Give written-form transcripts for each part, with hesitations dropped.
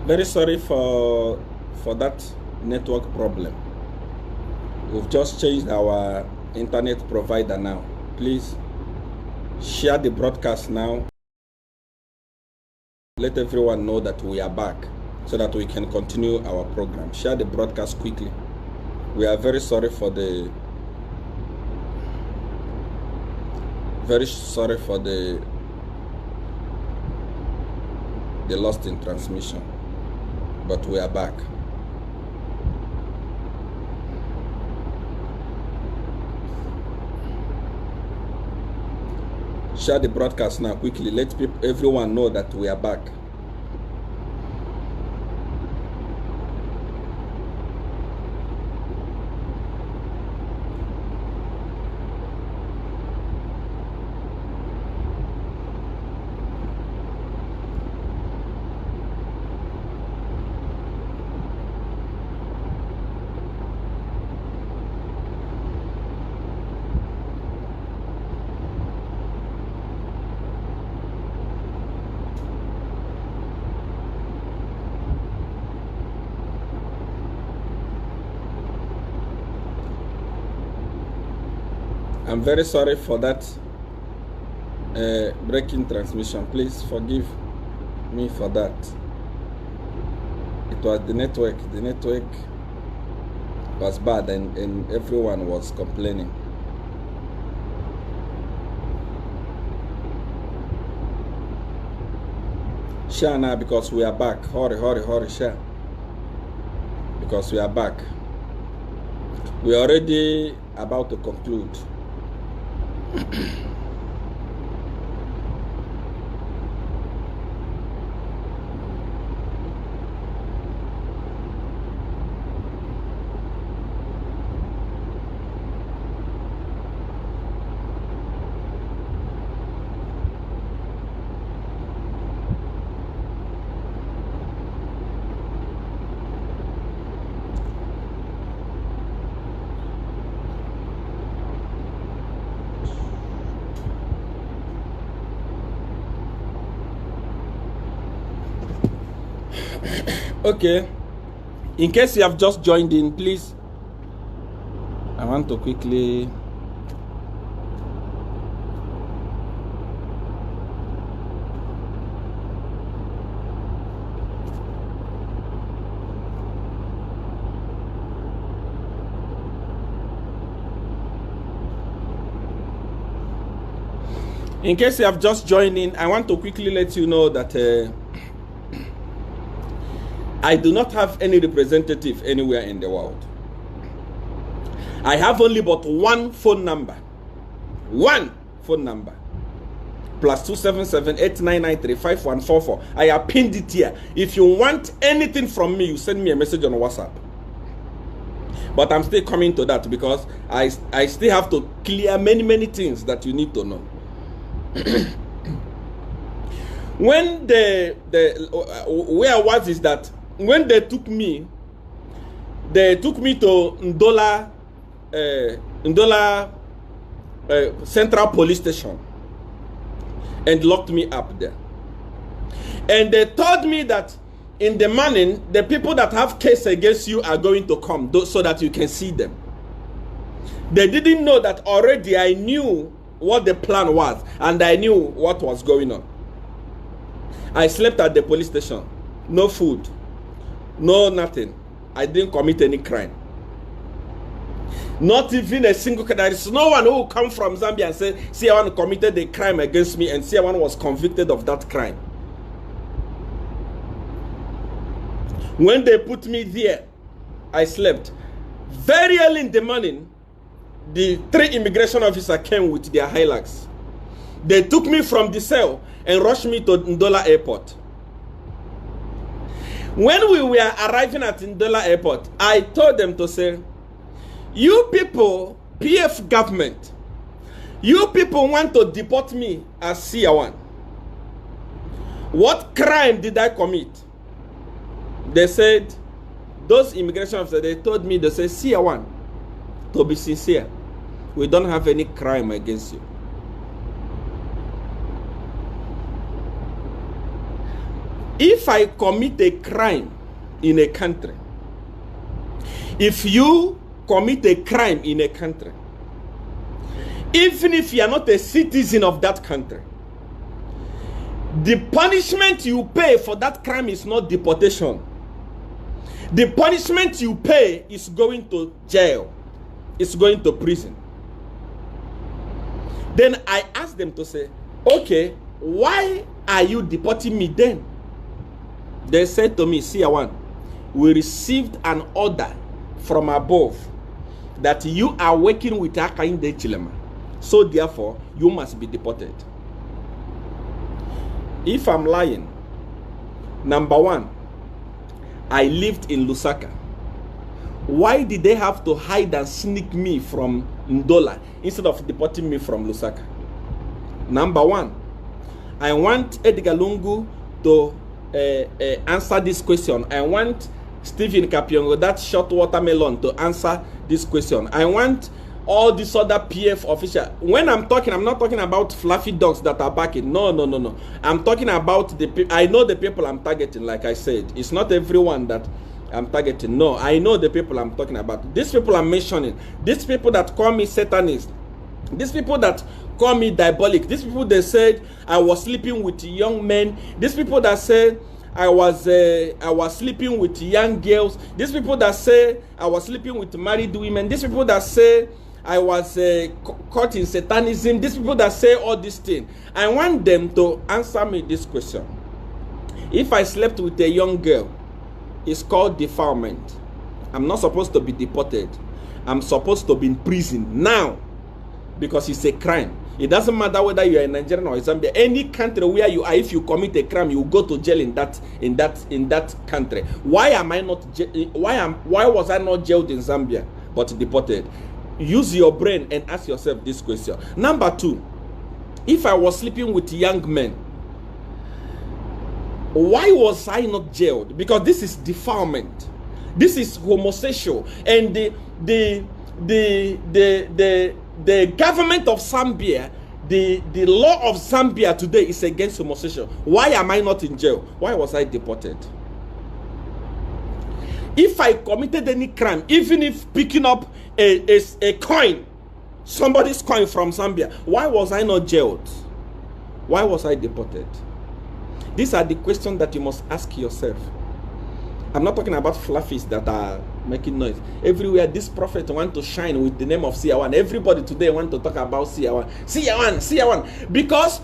Very sorry for that network problem. We've just changed our internet provider now. Please share the broadcast now. Let everyone know that we are back so that we can continue our program. Share the broadcast quickly. We are very sorry for the lost in transmission, but we are back. Share the broadcast now quickly. Let everyone know that we are back. I'm very sorry for that breaking transmission. Please forgive me for that. It was the network. The network was bad and everyone was complaining. Share now because we are back. Hurry, hurry, hurry, share. Because we are back. We are already about to conclude. Okay, in case you have just joined in, please, I want to quickly let you know that I do not have any representative anywhere in the world. I have only but one phone number. One phone number. +277 8993 5144. I have pinned it here. If you want anything from me, you send me a message on WhatsApp. But I'm still coming to that because I still have to clear many things that you need to know. When where I was is that when they took me to Ndola Central Police Station and locked me up there. And they told me that in the morning, the people that have case against you are going to come so that you can see them. They didn't know that already I knew what the plan was and I knew what was going on. I slept at the police station. No food. No nothing. I didn't commit any crime. Not even a single. There is no one who will come from Zambia and say, see, I want to committed a crime against me and see, I one was convicted of that crime. When they put me there, I slept. Very early in the morning, the 3 immigration officers came with their Hilux. They took me from the cell and rushed me to Ndola Airport. When we were arriving at Ndola Airport, I told them to say, you people, PF government, you people want to deport me as CR1. What crime did I commit? They said, those immigration officers, they told me, they said, CR1, to be sincere, we don't have any crime against you. If I commit a crime in a country, if you commit a crime in a country, even if you are not a citizen of that country, the punishment you pay for that crime is not deportation. The punishment you pay is going to jail. It's going to prison. Then I asked them to say, okay, why are you deporting me then? They said to me, see, we received an order from above that you are working with Kanganja Chilema. So therefore, you must be deported. If I'm lying, number one, I lived in Lusaka. Why did they have to hide and sneak me from Ndola instead of deporting me from Lusaka? Number one, I want Edgar Lungu to answer this question. I want Stephen Kapiongo, that short watermelon, to answer this question. I want all these other PF officials. When I'm talking, I'm not talking about fluffy dogs that are backing. No. I'm talking about the people. I know the people I'm targeting, like I said. It's not everyone that I'm targeting. No, I know the people I'm talking about. These people I'm mentioning. These people that call me Satanist. These people that call me diabolic. These people, they said I was sleeping with young men. These people that said I was sleeping with young girls. These people that say I was sleeping with married women. These people that say I was caught in satanism. These people that say all these things. I want them to answer me this question. If I slept with a young girl, it's called defilement. I'm not supposed to be deported. I'm supposed to be in prison now because it's a crime. It doesn't matter whether you are in Nigeria or Zambia. Any country where you are, if you commit a crime, you go to jail in that country. Why am I not? Why was I not jailed in Zambia but deported? Use your brain and ask yourself this question. Number two, if I was sleeping with young men, why was I not jailed? Because this is defilement. This is homosexual, and the government of Zambia, the law of Zambia today is against homosexual. Why am I not in jail? Why was I deported? If I committed any crime, even if picking up a coin, somebody's coin from Zambia, why was I not jailed? Why was I deported? These are the questions that you must ask yourself. I'm not talking about fluffies that are making noise. Everywhere this prophet wants to shine with the name of CR1. Everybody today wants to talk about CR1. CR1. Because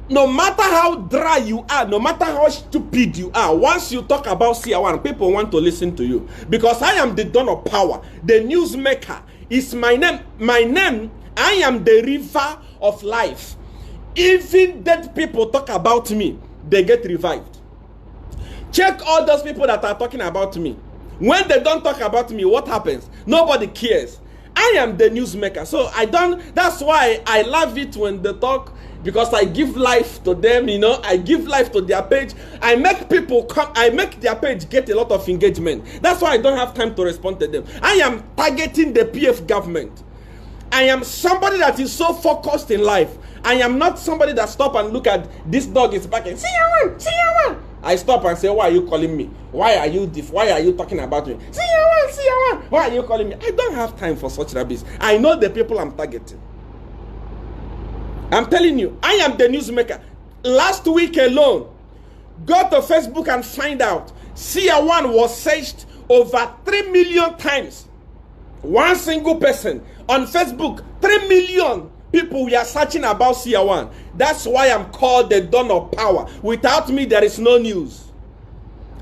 no matter how dry you are, no matter how stupid you are, once you talk about CR1, people want to listen to you. Because I am the dawn of power, the newsmaker. Is my name. My name, I am the river of life. Even dead people talk about me, they get revived. Check all those people that are talking about me. When they don't talk about me, what happens? Nobody cares. I am the newsmaker. So that's why I love it when they talk, because I give life to them, you know. I give life to their page. I make people come, I make their page get a lot of engagement. That's why I don't have time to respond to them. I am targeting the PF government. I am somebody that is so focused in life. I am not somebody that stop and look at this dog is barking. CR1. I stop and say, why are you calling me? Why are you talking about me? CR1. Why are you calling me? I don't have time for such rubbish. I know the people I'm targeting. I'm telling you, I am the newsmaker. Last week alone, go to Facebook and find out CR1 was searched over 3 million times. One single person on Facebook, 3 million people we are searching about CR1. That's why I'm called the dawn of power. Without me, there is no news.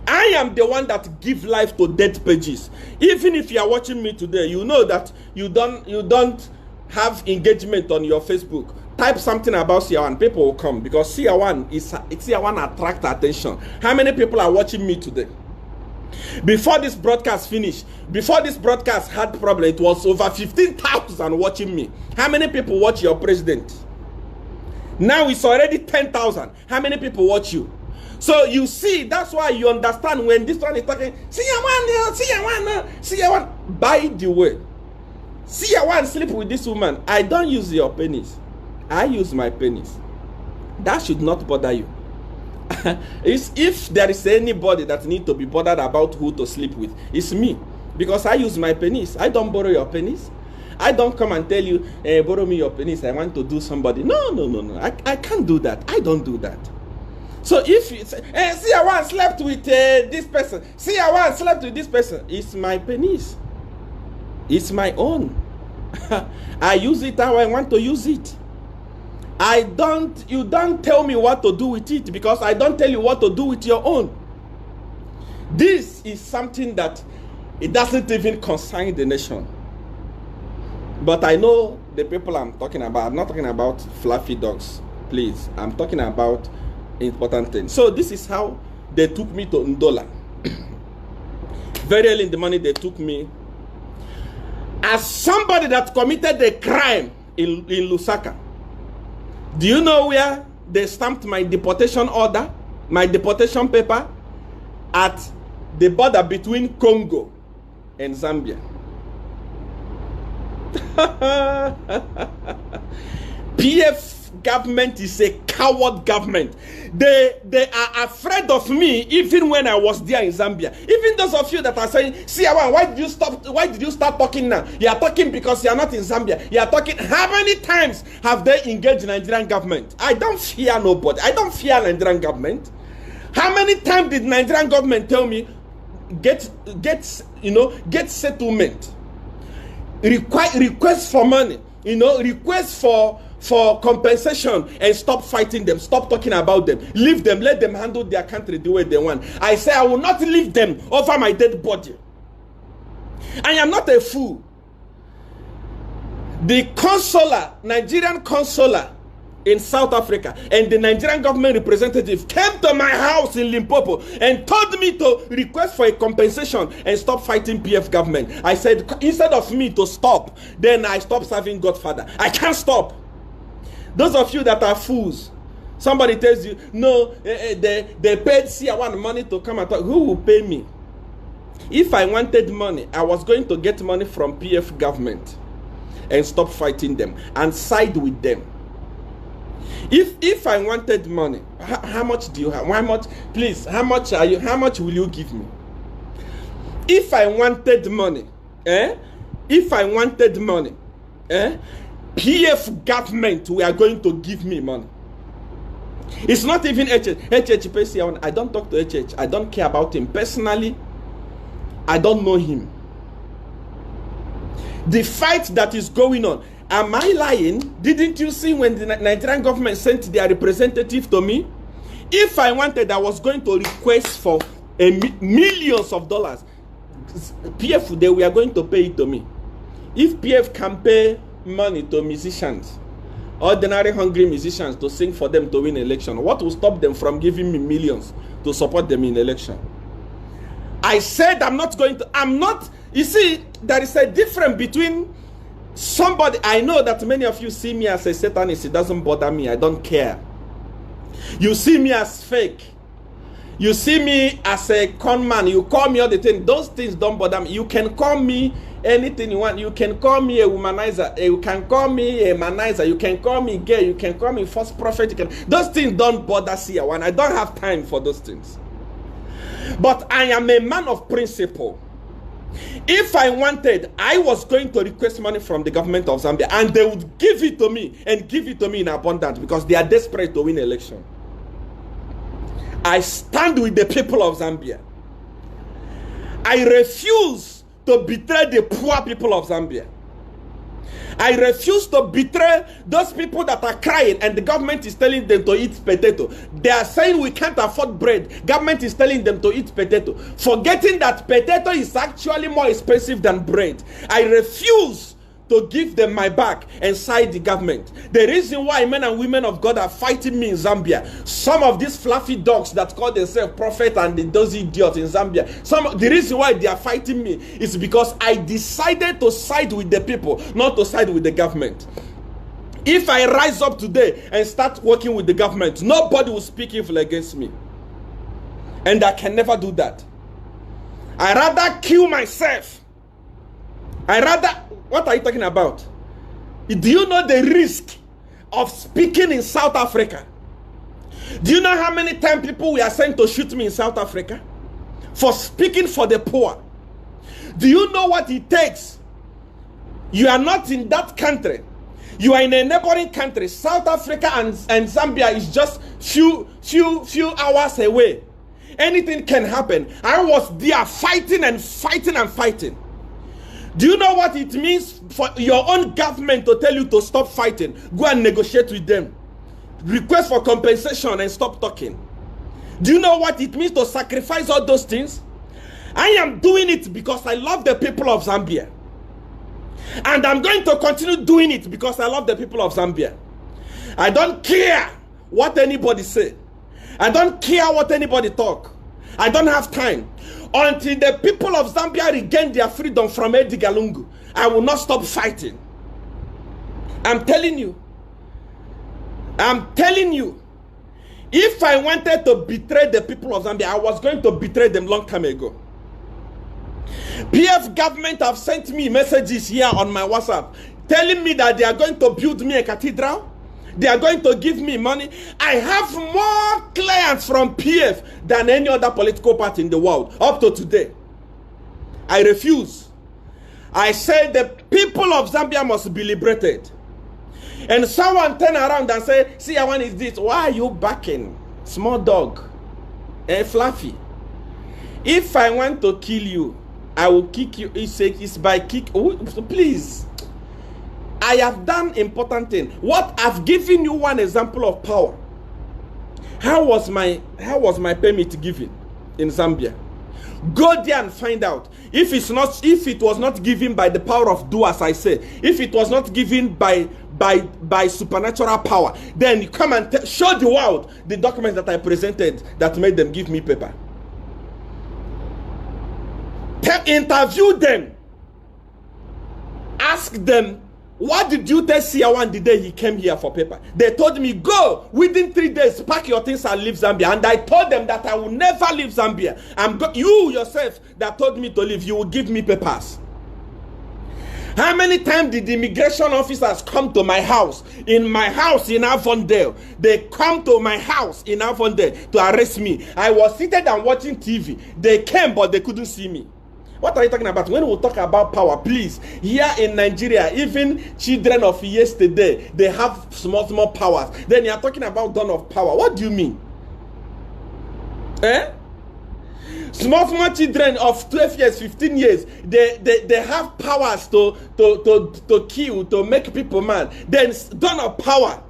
I am the one that gives life to dead pages. Even if you are watching me today, you know that you don't have engagement on your Facebook. Type something about CR1, people will come, because CR1 attract attention. How many people are watching me today? Before this broadcast finished, before this broadcast had problem, it was over 15,000 watching me. How many people watch your president? Now it's already 10,000. How many people watch you? So you see, that's why you understand when this one is talking, CR1. By the way, CR1 sleep with this woman. I don't use your penis. I use my penis. That should not bother you. If there is anybody that need to be bothered about who to sleep with, it's me. Because I use my penis. I don't borrow your penis. I don't come and tell you, borrow me your penis, I want to do somebody. No. I can't do that. I don't do that. So if you say, see, I once slept with this person. See, I once slept with this person. It's my penis. It's my own. I use it how I want to use it. You don't tell me what to do with it, because I don't tell you what to do with your own. This is something that it doesn't even concern the nation. But I know the people I'm talking about. I'm not talking about fluffy dogs, please. I'm talking about important things. So this is how they took me to Ndola. Very early in the morning, they took me as somebody that committed a crime in Lusaka. Do you know where they stamped my deportation order, my deportation paper? At the border between Congo and Zambia. PF government is a coward government. They are afraid of me even when I was there in Zambia. Even those of you that are saying, see, why did you start talking now? You are talking because you are not in Zambia. You are talking. How many times have they engaged Nigerian government? I don't fear nobody. I don't fear Nigerian government. How many times did Nigerian government tell me get settlement, request for money, request for compensation, and stop fighting them, stop talking about them, leave them, let them handle their country the way they want? I say I will not leave them over my dead body. I am not a fool. The consular, Nigerian consular in South Africa, and the Nigerian government representative came to my house in Limpopo and told me to request for a compensation and stop fighting PF government. I said, instead of me to stop, then I stopped serving Godfather. I can't stop. Those of you that are fools, somebody tells you, no, they paid C1 money to come and talk. Who will pay me? If I wanted money, I was going to get money from PF government and stop fighting them and side with them. If I wanted money, how much do you have? How much, please? How much are you? How much will you give me? If I wanted money, If I wanted money, PF government we are going to give me money. It's not even HH. I don't talk to HH. I don't care about him personally. I don't know him. The fight that is going on. Am I lying? Didn't you see when the Nigerian government sent their representative to me? If I wanted, I was going to request for millions of dollars. PF, they were going to pay it to me. If PF can pay money to musicians, ordinary hungry musicians, to sing for them to win election, what will stop them from giving me millions to support them in election? I said I'm not going to, you see, there is a difference between somebody. I know that many of you see me as a Satanist. It doesn't bother me. I don't care. You see me as fake. You see me as a con man. You call me all the time. Those things don't bother me. You can call me anything you want. You can call me a womanizer. You can call me a manizer. You can call me gay. You can call me false prophet. Those things don't bother CR1. I don't have time for those things. But I am a man of principle. If I wanted, I was going to request money from the government of Zambia, and they would give it to me, and give it to me in abundance, because they are desperate to win election. I stand with the people of Zambia. I refuse to betray the poor people of Zambia. I refuse to betray those people that are crying and the government is telling them to eat potato. They are saying we can't afford bread. Government is telling them to eat potato, forgetting that potato is actually more expensive than bread. I refuse to give them my back and side the government. The reason why men and women of God are fighting me in Zambia, some of these fluffy dogs that call themselves prophet and those idiots in Zambia, the reason why they are fighting me is because I decided to side with the people, not to side with the government. If I rise up today and start working with the government, nobody will speak evil against me. And I can never do that. I rather kill myself. What are you talking about? Do you know the risk of speaking in South Africa? Do you know how many times people were sent to shoot me in South Africa for speaking for the poor? Do you know what it takes? You are not in that country. You are in a neighboring country. South Africa and Zambia is just few hours away. Anything can happen. I was there fighting and fighting and fighting. Do you know what it means for your own government to tell you to stop fighting? Go and negotiate with them. Request for compensation and stop talking. Do you know what it means to sacrifice all those things? I am doing it because I love the people of Zambia. And I'm going to continue doing it because I love the people of Zambia. I don't care what anybody say. I don't care what anybody talk. I don't have time. Until the people of Zambia regain their freedom from Edgar Lungu, I will not stop fighting. I'm telling you. I'm telling you. If I wanted to betray the people of Zambia, I was going to betray them long time ago. PF government have sent me messages here on my WhatsApp telling me that they are going to build me a cathedral. They are going to give me money. I have more clients from PF than any other political party in the world up to today. I refuse. I say the people of Zambia must be liberated. And someone turn around and say, see, I want is this. Why are you backing? Small dog. Fluffy. If I want to kill you, I will kick you. It's by kick. Oh, please. I have done important thing. What I've given you one example of power. How was my permit given in Zambia? Go there and find out. If it was not given by the power of do as I say, if it was not given by supernatural power, then you come and show the world the documents that I presented that made them give me paper. Interview them. Ask them, what did you tell Siawan the day he came here for paper? They told me, go within 3 days, pack your things and leave Zambia. And I told them that I will never leave Zambia. You yourself that told me to leave, you will give me papers. How many times did the immigration officers come to my house? In my house in Avondale. They come to my house in Avondale to arrest me. I was seated and watching TV. They came, but they couldn't see me. What are you talking about? When we talk about power, please, here in Nigeria, even children of yesterday, they have small powers. Then you are talking about dawn of power. What do you mean? Small children of 12 years, 15 years, they have powers to kill, to make people mad. Then dawn of power.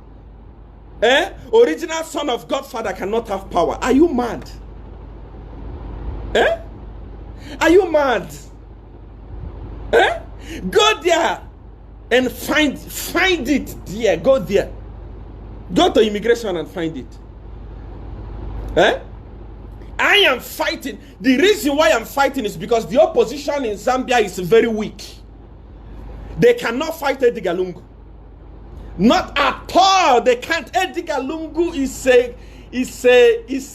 Original son of Godfather cannot have power. Are you mad? Are you mad? Go there and find it there. Go there. Go to immigration and find it. I am fighting. The reason why I'm fighting is because the opposition in Zambia is very weak. They cannot fight Edgar Lungu. Not at all. They can't. Edgar Lungu is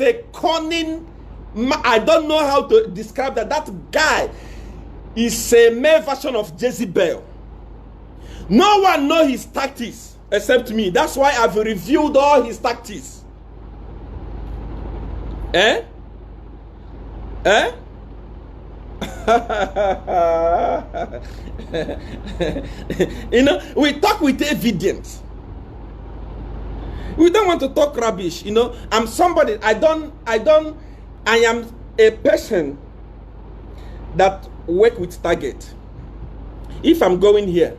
a cunning. I don't know how to describe that. That guy is a male version of Jezebel. No one knows his tactics except me. That's why I've reviewed all his tactics. You know, we talk with evidence. We don't want to talk rubbish. You know, I'm somebody. I am a person that work with target. If I'm going here,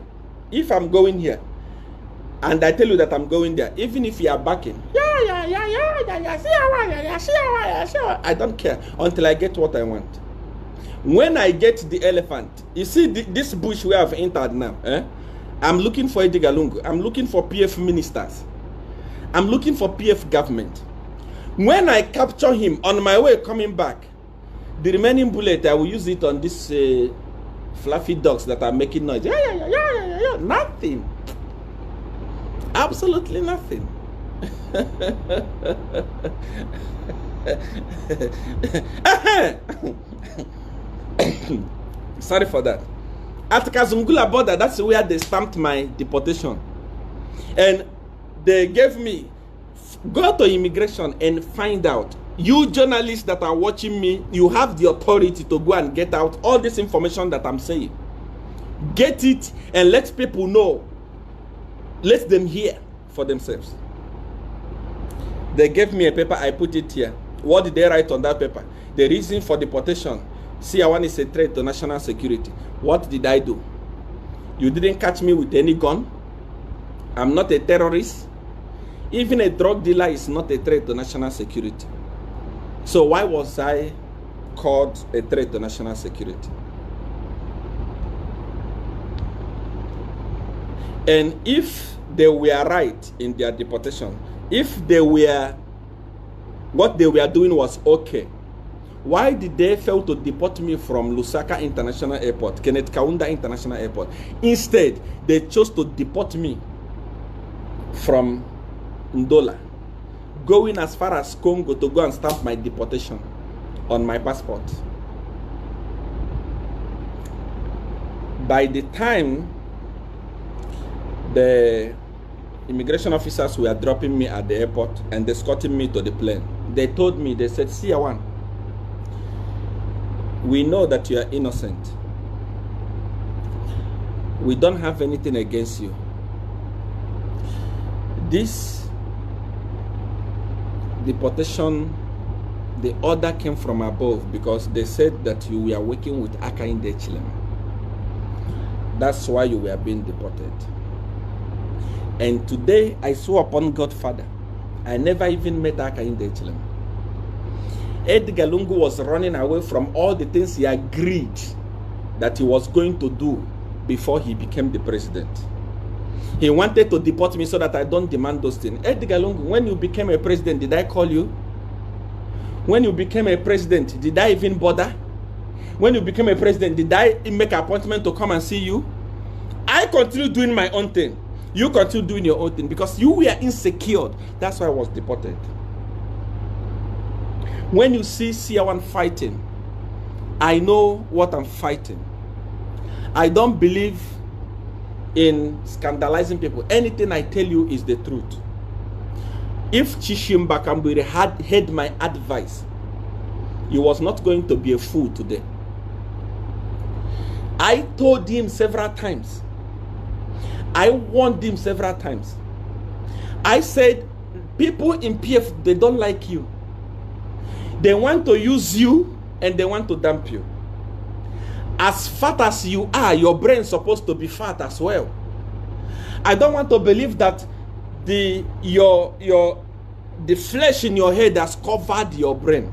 and I tell you that I'm going there, even if you are backing, I don't care until I get what I want. When I get the elephant, you see this bush we have entered now. I'm looking for Edgar Lungu. I'm looking for PF ministers. I'm looking for PF government. When I capture him on my way coming back, the remaining bullet, I will use it on these fluffy dogs that are making noise. Nothing. Absolutely nothing. Sorry for that. At Kazungula border, that's where they stamped my deportation. And they gave me Go to immigration and find out. You journalists that are watching me, you have the authority to go and get out all this information that I'm saying. Get it and let people know. Let them hear for themselves. They gave me a paper, I put it here. What did they write on that paper? The reason for deportation. CR1 is a threat to national security. What did I do? You didn't catch me with any gun. I'm not a terrorist. Even a drug dealer is not a threat to national security. So why was I called a threat to national security? And if they were right in their deportation, if they were, what they were doing was okay, why did they fail to deport me from Lusaka International Airport, Kenneth Kaunda International Airport? Instead, they chose to deport me from Ndola, going as far as Congo to go and stamp my deportation on my passport. By the time the immigration officers were dropping me at the airport and escorting me to the plane, they told me, they said, CR1, we know that you are innocent. We don't have anything against you. This deportation, the order came from above because they said that you were working with Akainde Chilema. That's why you were being deported. And today, I swear upon Godfather, I never even met Akainde Chilema. Edgar Lungu was running away from all the things he agreed that he was going to do before he became the president. He wanted to deport me so that I don't demand those things. Edgar Lungu, when you became a president, did I call you? When you became a president, did I even bother? When you became a president, did I make an appointment to come and see you? I continue doing my own thing. You continue doing your own thing because you were insecure. That's why I was deported. When you see CR1 fighting, I know what I'm fighting. I don't believe in scandalizing people. Anything I tell you is the truth. If Chishimba Kambiri had heard my advice, he was not going to be a fool today. I told him several times. I warned him several times. I said, people in PF, they don't like you. They want to use you and they want to dump you. As fat as you are, your brain's supposed to be fat as well. I don't want to believe that the flesh in your head has covered your brain.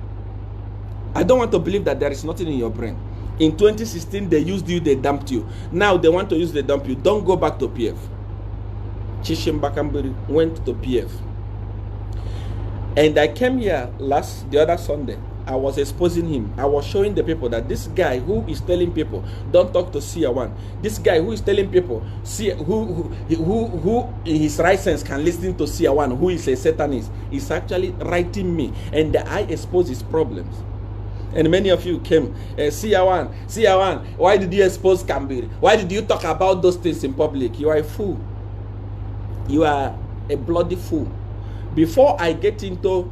I don't want to believe that there is nothing in your brain. In 2016, they used you, they dumped you. Now they want to use the dump you. Don't go back to PF. Chishimba Kambiri went to PF. And I came here the other Sunday. I was exposing him. I was showing the people that this guy who is telling people, don't talk to CR1. This guy who is telling people, who in his right sense can listen to CR1, who is a Satanist, is actually writing me. And I expose his problems. And many of you came, CR1, why did you expose Kambiri? Why did you talk about those things in public? You are a fool. You are a bloody fool. Before I get into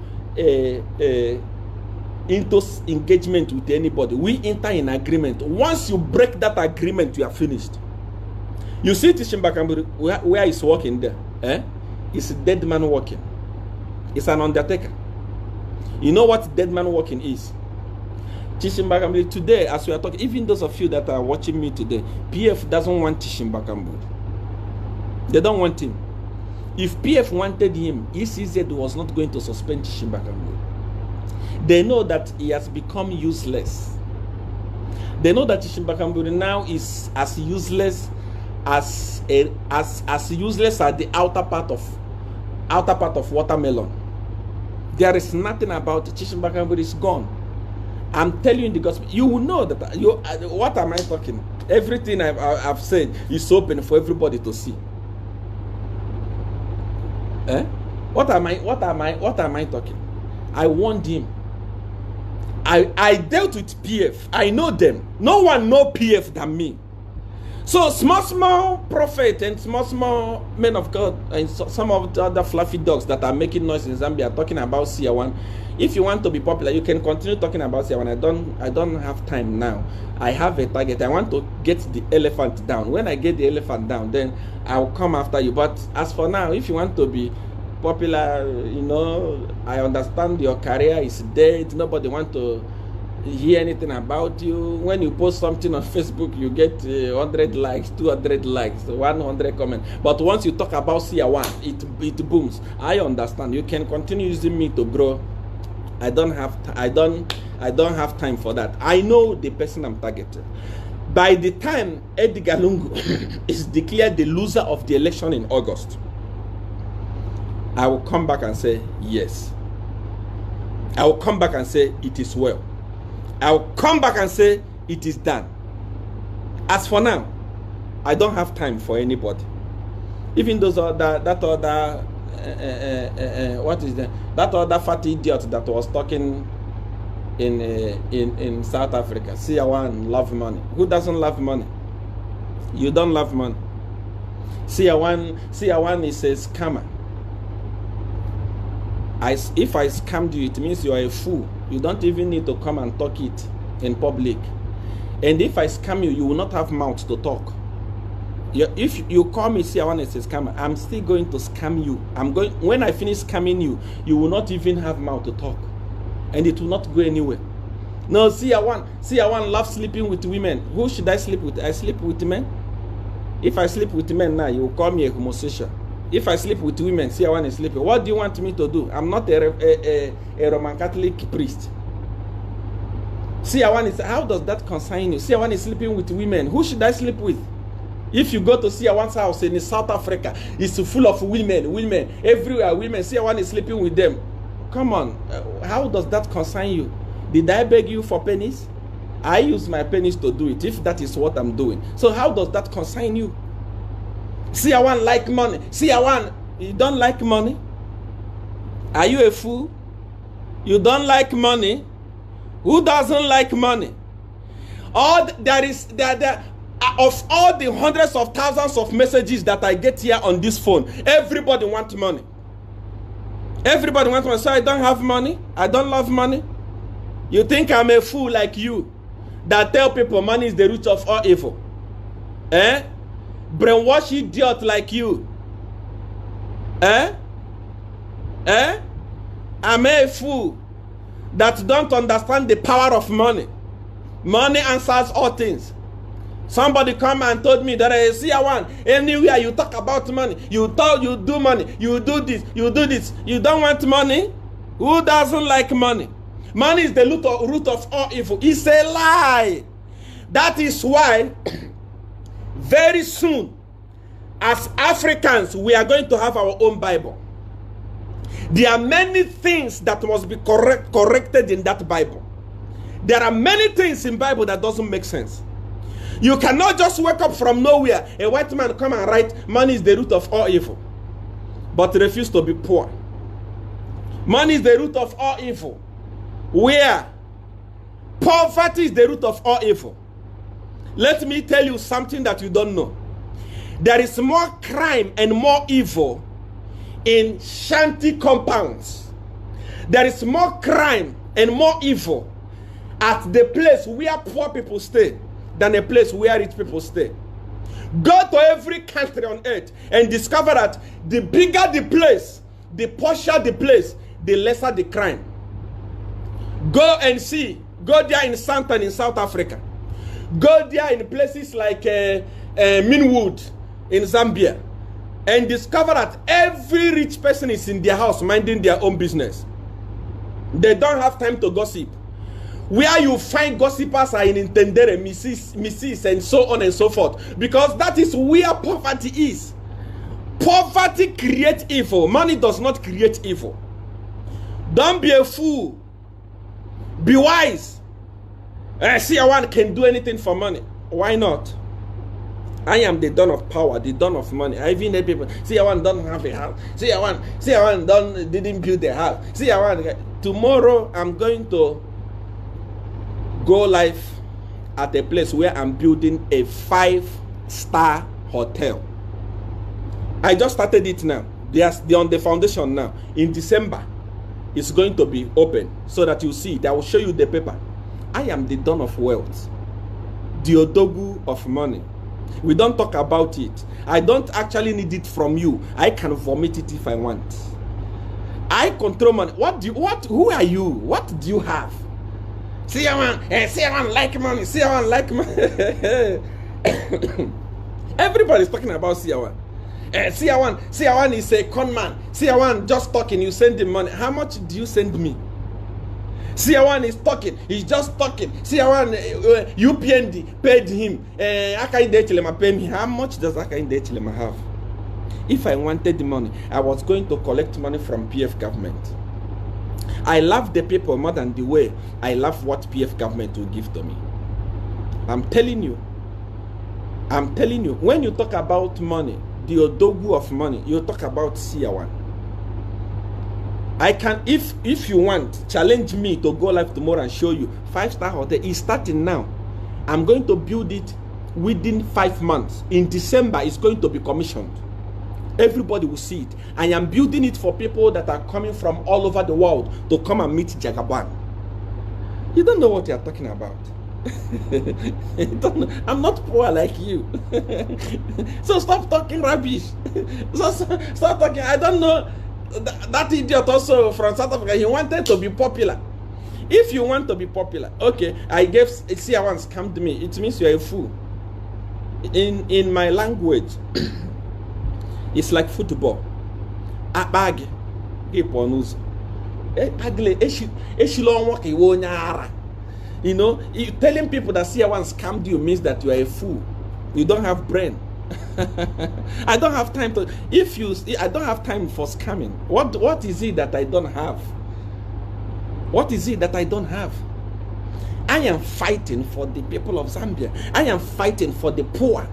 engagement with anybody, we enter in agreement. Once you break that agreement, you are finished. You see Chishimba Kambiri, where he's walking there, it's a dead man walking. It's an undertaker. You know what dead man walking is? Chishimba Kambiri, today, as we are talking, even those of you that are watching me today, PF doesn't want Chishimba Kambiri. They don't want him. If PF wanted him, ECZ was not going to suspend Chishimba Kambiri. They know that he has become useless. They know that Chishimba Kambiri now is as useless as useless as the outer part of watermelon. There is nothing about it. Chishimba Kambiri is gone. I'm telling you in the gospel. You will know that. What am I talking? Everything I've said is open for everybody to see. What am I talking? I warned him. I dealt with PF. I know them. No one knows PF than me. So small prophet and small men of God and some of the other fluffy dogs that are making noise in Zambia talking about CR1. If you want to be popular, you can continue talking about CR1. I don't have time now. I have a target. I want to get the elephant down. When I get the elephant down, then I'll come after you. But as for now, if you want to be popular, you know, I understand your career is dead. Nobody want to hear anything about you. When you post something on Facebook, you get 100 likes, 200 likes, 100 comments. But once you talk about CR1, it booms. I understand. You can continue using me to grow. I don't have time for that. I know the person I'm targeting. By the time Edgar Lungu is declared the loser of the election in August, I will come back and say yes. I will come back and say it is well. I will come back and say it is done. As for now, I don't have time for anybody. Even those other what is that other fat idiot that was talking in South Africa. CR1 love money. Who doesn't love money? You don't love money. CR1 is a scammer. If I scammed you, it means you are a fool. You don't even need to come and talk it in public. And if I scam you, you will not have mouth to talk. If you call me CR1 as a scammer, I'm still going to scam you. When I finish scamming you, you will not even have mouth to talk. And it will not go anywhere. No, CR1 loves sleeping with women. Who should I sleep with? I sleep with men. If I sleep with men now, you will call me a homosexual. If I sleep with women, CR1 is sleeping. What do you want me to do? I'm not a Roman Catholic priest. CR1 is, how does that concern you? CR1 is sleeping with women. Who should I sleep with? If you go to CR1's house in South Africa, it's full of women, everywhere, women. CR1 is sleeping with them. Come on, how does that concern you? Did I beg you for pennies? I use my pennies to do it, if that is what I'm doing. So how does that concern you? CR1 like money. CR1, you don't like money? Are you a fool? You don't like money? Who doesn't like money? Of all the hundreds of thousands of messages that I get here on this phone, everybody wants money. Everybody wants money. So I don't have money? I don't love money? You think I'm a fool like you that tell people money is the root of all evil? Eh? Brainwash idiot like you. Eh? Eh? I'm a fool that don't understand the power of money. Money answers all things. Somebody come and told me that I see one anywhere you talk about money, you do money, you do this, you do this. You don't want money? Who doesn't like money? Money is the root of all evil. It's a lie. That is why very soon, as Africans, we are going to have our own Bible. There are many things that must be corrected in that Bible. There are many things in Bible that doesn't make sense. You cannot just wake up from nowhere, a white man come and write, money is the root of all evil, but refuse to be poor. Money is the root of all evil. Where? Poverty is the root of all evil. Let me tell you something that you don't know. There is more crime and more evil in shanty compounds. There is more crime and more evil at the place where poor people stay than a place where rich people stay. Go to every country on earth and discover that the bigger the place, the posher the place, the lesser the crime. Go and see. Go there in Sandton in South Africa. Go there in places like Minwood in Zambia and discover that every rich person is in their house minding their own business. They don't have time to gossip. Where you find gossipers are in Intendere, Mrs. and so on and so forth. Because that is where poverty is. Poverty creates evil. Money does not create evil. Don't be a fool. Be wise. CR1 can do anything for money. Why not? I am the dawn of power, the dawn of money. I even hear people, CR1 don't have a house. CR1 didn't build a house. CR1, tomorrow I'm going to go live at a place where I'm building a 5 5-star hotel. I just started it now. They're on the foundation now. In December, it's going to be open so that you see it. I will show you the paper. I am the Don of wealth, the Odogu of money. We don't talk about it. I don't actually need it from you. I can vomit it if I want. I control money. Who are you? What do you have? See, I like money. See, I like money. Everybody's talking about CR1. CR1 is a con man. CR1 just talking, you send him money. How much do you send me? CR1 is talking, he's just talking. CR1, UPND paid him. Akainde Chilema pay me. How much does Akainde Chilema have? If I wanted the money, I was going to collect money from PF government. I love the people more than the way I love what PF government will give to me. I'm telling you, when you talk about money, the Odogu of money, you talk about CR1. I can, if you want, challenge me to go live tomorrow and show you 5-star hotel. It's starting now. I'm going to build it within 5 months. In December, it's going to be commissioned. Everybody will see it. I am building it for people that are coming from all over the world to come and meet Jagaban. You don't know what you're talking about. I'm not poor like you. So stop talking rubbish. Stop talking. I don't know. That idiot also from South Africa, he wanted to be popular. If you want to be popular, okay, I gave CR1 scammed me. It means you're a fool. In my language, it's like football. A bag. You know, telling people that CR1 scammed you means that you are a fool. You don't have brain. I don't have time to. I don't have time for scamming. What is it that I don't have? What is it that I don't have? I am fighting for the people of Zambia. I am fighting for the poor.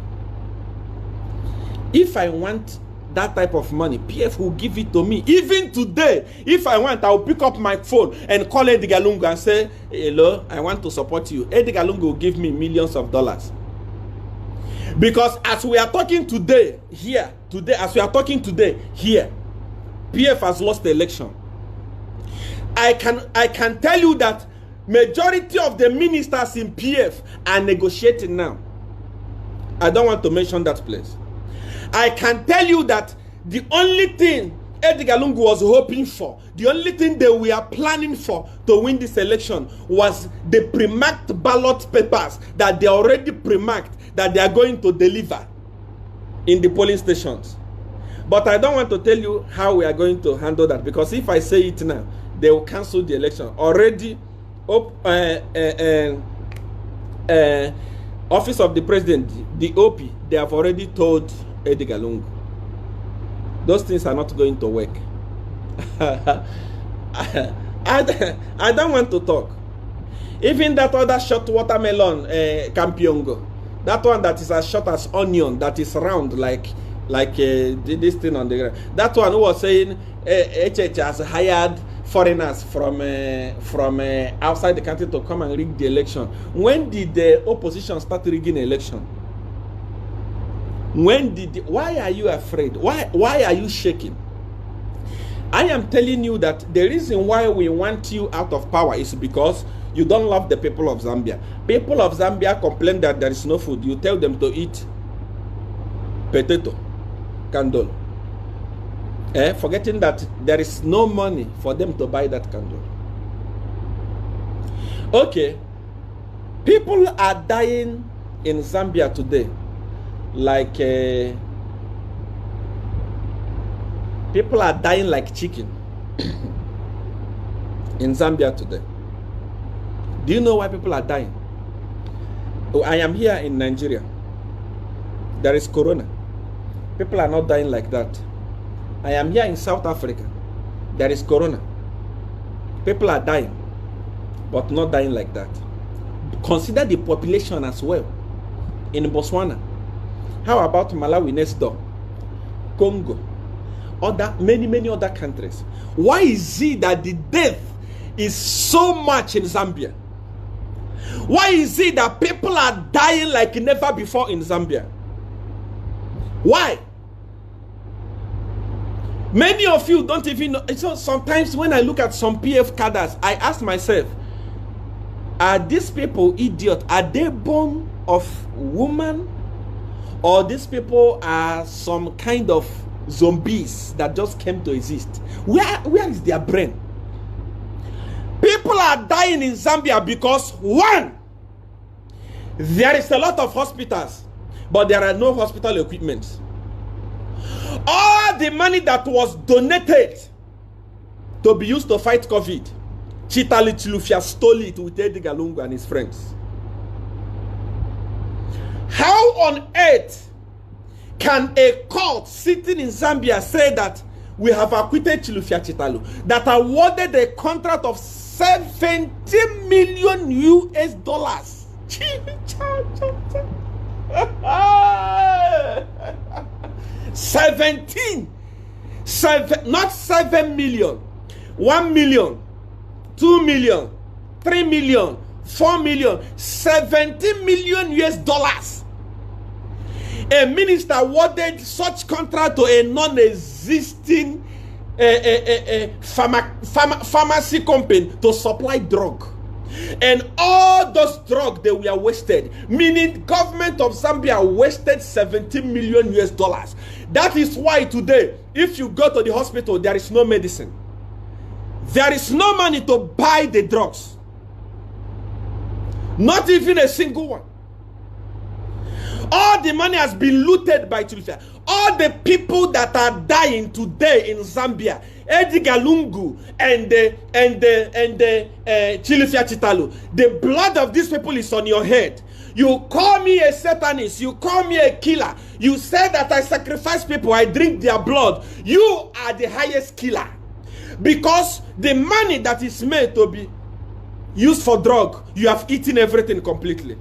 If I want that type of money, PF will give it to me. Even today, if I want, I will pick up my phone and call Edgar Lungu and say, hello, I want to support you. Edgar Lungu will give me millions of dollars. Because as we are talking today, here, PF has lost the election. I can tell you that majority of the ministers in PF are negotiating now. I don't want to mention that place. I can tell you that the only thing Edgar Lungu was hoping for, the only thing they were planning for to win this election was the pre-marked ballot papers that they already pre-marked that they are going to deliver in the polling stations. But I don't want to tell you how we are going to handle that, because if I say it now, they will cancel the election. Already, Office of the President, the OP, they have already told Edgar Lungu those things are not going to work. I don't want to talk. Even that other short watermelon, Campiongo, that one that is as short as onion, that is round like this thing on the ground. That one who was saying HH has hired foreigners from outside the country to come and rig the election. When did the opposition start rigging the election? Why are you afraid? Why are you shaking? I am telling you that the reason why we want you out of power is because you don't love the people of Zambia. People of Zambia complain that there is no food. You tell them to eat potato, candle. Forgetting that there is no money for them to buy that candle. Okay, people are dying in Zambia today. Like people are dying like chicken in Zambia today. Do you know why people are dying? Oh, I am here in Nigeria. There is corona. People are not dying like that. I am here in South Africa. There is corona. People are dying, but not dying like that. Consider the population as well. In Botswana. How about Malawi next door? Congo? Many other countries. Why is it that the death is so much in Zambia? Why is it that people are dying like never before in Zambia? Why? Many of you don't even know. So sometimes when I look at some PF cadres, I ask myself, are these people idiots? Are they born of woman? Or these people are some kind of zombies that just came to exist? Where is their brain? People are dying in Zambia because, one, there is a lot of hospitals, but there are no hospital equipment. All the money that was donated to be used to fight COVID, Chitalu Chilufya stole it with Edgar Lungu and his friends. How on earth can a court sitting in Zambia say that we have acquitted Chilufya Chitalu, that awarded a contract of 70 million US dollars? not 7 million, 1 million, 2 million, 3 million, 4 million, 70 million US dollars. A minister awarded such contract to a non-existing pharmacy company to supply drug. And all those drugs, they were wasted. Meaning government of Zambia wasted 17 million US dollars. That is why today, if you go to the hospital, there is no medicine. There is no money to buy the drugs. Not even a single one. All the money has been looted by Chilufya. All the people that are dying today in Zambia, Edgar Lungu and Chilufya Chitalu, the blood of these people is on your head. You call me a Satanist, you call me a killer, you say that I sacrifice people, I drink their blood. You are the highest killer. Because the money that is made to be used for drug, you have eaten everything completely.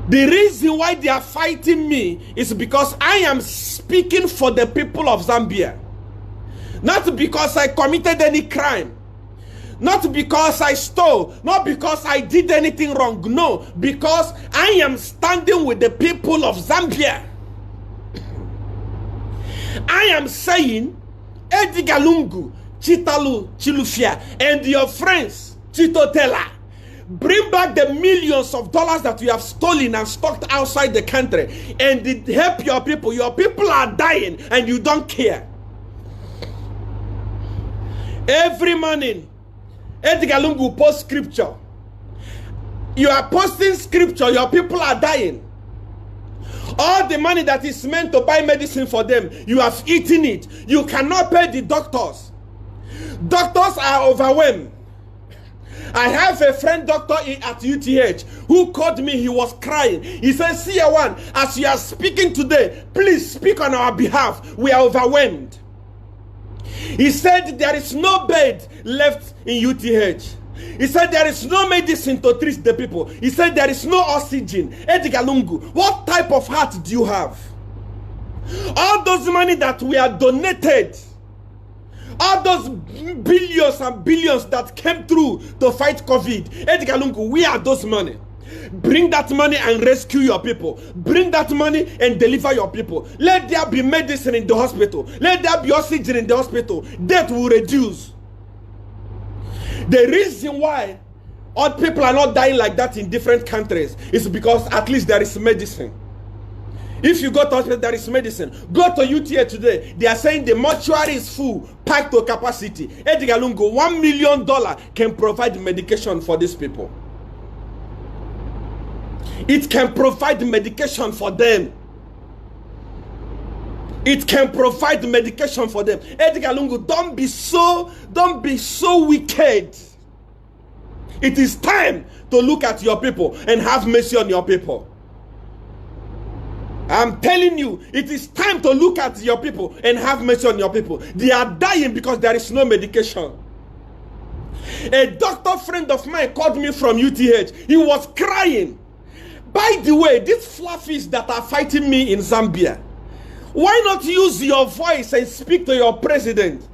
The reason why they are fighting me is because I am speaking for the people of Zambia. Not because I committed any crime. Not because I stole. Not because I did anything wrong. No, because I am standing with the people of Zambia. I am saying, Edgar Lungu, Chitalu, Chilufya, and your friends, Chitotela, bring back the millions of dollars that you have stolen and stocked outside the country and help your people. Your people are dying and you don't care. Every morning, Edgar Lungu posts scripture. You are posting scripture, your people are dying. All the money that is meant to buy medicine for them, you have eaten it. You cannot pay the doctors. Doctors are overwhelmed. I have a friend doctor at UTH who called me. He was crying. He said, CR1, as you are speaking today, please speak on our behalf. We are overwhelmed. He said there is no bed left in UTH. He said there is no medicine to treat the people. He said there is no oxygen. Edgar Lungu, what type of heart do you have? All those money that we are donated, all those billions and billions that came through to fight COVID, Edgar Lungu, we are those money. Bring that money and rescue your people. Bring that money and deliver your people. Let there be medicine in the hospital. Let there be oxygen in the hospital. Death will reduce. The reason why all people are not dying like that in different countries is because at least there is medicine. If you go to hospital, there is medicine. Go to UTA today. They are saying the mortuary is full, packed to capacity. Edgar Lungu, $1 million can provide medication for these people. It can provide medication for them. It can provide medication for them. Edgar Lungu, don't be so wicked. It is time to look at your people and have mercy on your people. I'm telling you, it is time to look at your people and have mercy on your people. They are dying because there is no medication. A doctor friend of mine called me from UTH. He was crying. By the way, these fluffies that are fighting me in Zambia, why not use your voice and speak to your president?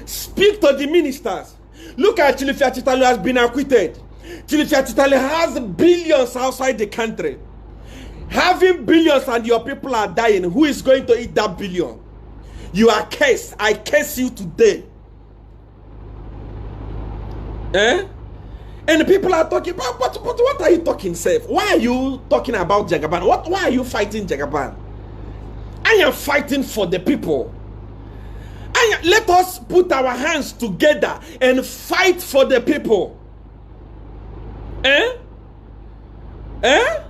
Speak to the ministers. Look at Chilufya Chitalu has been acquitted. Chilufya Chitalu has billions outside the country. Having billions and your people are dying, who is going to eat that billion? You are cursed. I curse you today. Eh? And people are talking about what are you talking, Seth? Why are you talking about Jagaban? Why are you fighting Jagaban? I am fighting for the people. Let us put our hands together and fight for the people. Eh? Eh?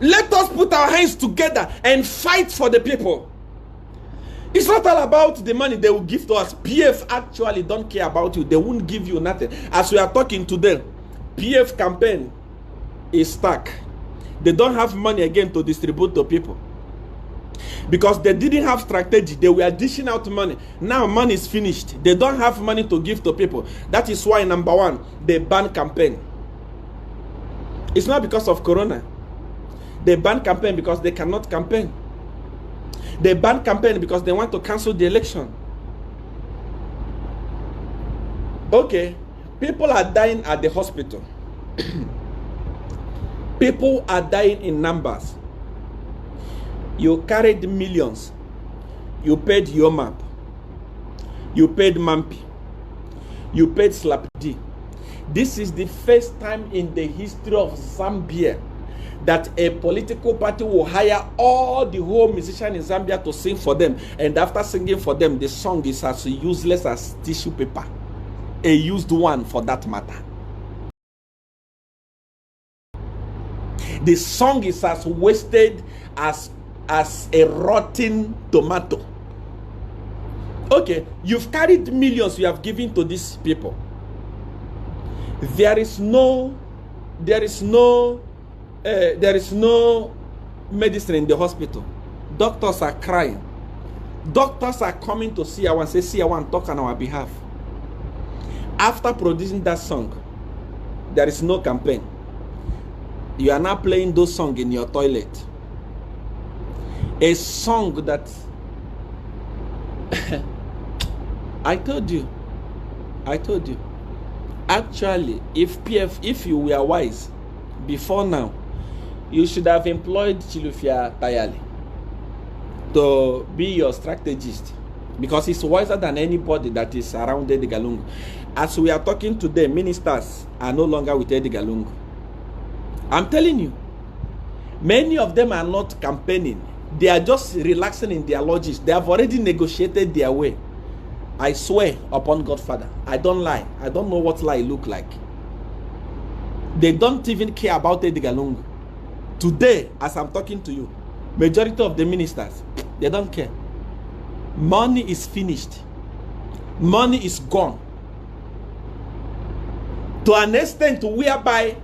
Let us put our hands together and fight for the people. It's not all about the money they will give to us. PF actually don't care about you. They won't give you nothing. As we are talking to them, PF campaign is stuck. They don't have money again to distribute to people. Because they didn't have strategy. They were dishing out money. Now money is finished. They don't have money to give to people. That is why, number one, they ban campaign. It's not because of Corona. They ban campaign because they cannot campaign. They ban campaign because they want to cancel the election. Okay, people are dying at the hospital. People are dying in numbers. You carried millions. You paid Yomap. You paid Mampi. You paid Slapdi. This is the first time in the history of Zambia that a political party will hire all the whole musicians in Zambia to sing for them. And after singing for them, the song is as useless as tissue paper. A used one for that matter. The song is as wasted as a rotten tomato. Okay, you've carried millions you have given to these people. There is no medicine in the hospital. Doctors are crying. Doctors are coming to see our and say, see our and talk on our behalf. After producing that song, there is no campaign. You are now playing those songs in your toilet. A song that I told you. Actually, if you were wise before now, you should have employed Chilufya Tayali to be your strategist, because he's wiser than anybody that is around Edgar Lungu. As we are talking today, ministers are no longer with Edgar Lungu. I'm telling you, many of them are not campaigning. They are just relaxing in their lodges. They have already negotiated their way. I swear upon Godfather, I don't lie. I don't know what lie look like. They don't even care about Edgar Lungu. Today, as I'm talking to you, majority of the ministers, they don't care. Money is finished. Money is gone. To an extent whereby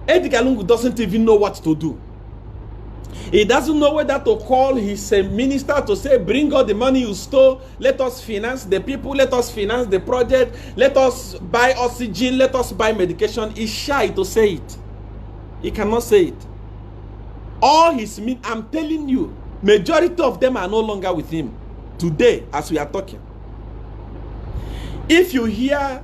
Edgar Lungu doesn't even know what to do. He doesn't know whether to call his minister to say, bring all the money you stole, let us finance the people, let us finance the project, let us buy oxygen, let us buy medication. He's shy to say it. He cannot say it. All his I'm telling you, majority of them are no longer with him today as we are talking. If you hear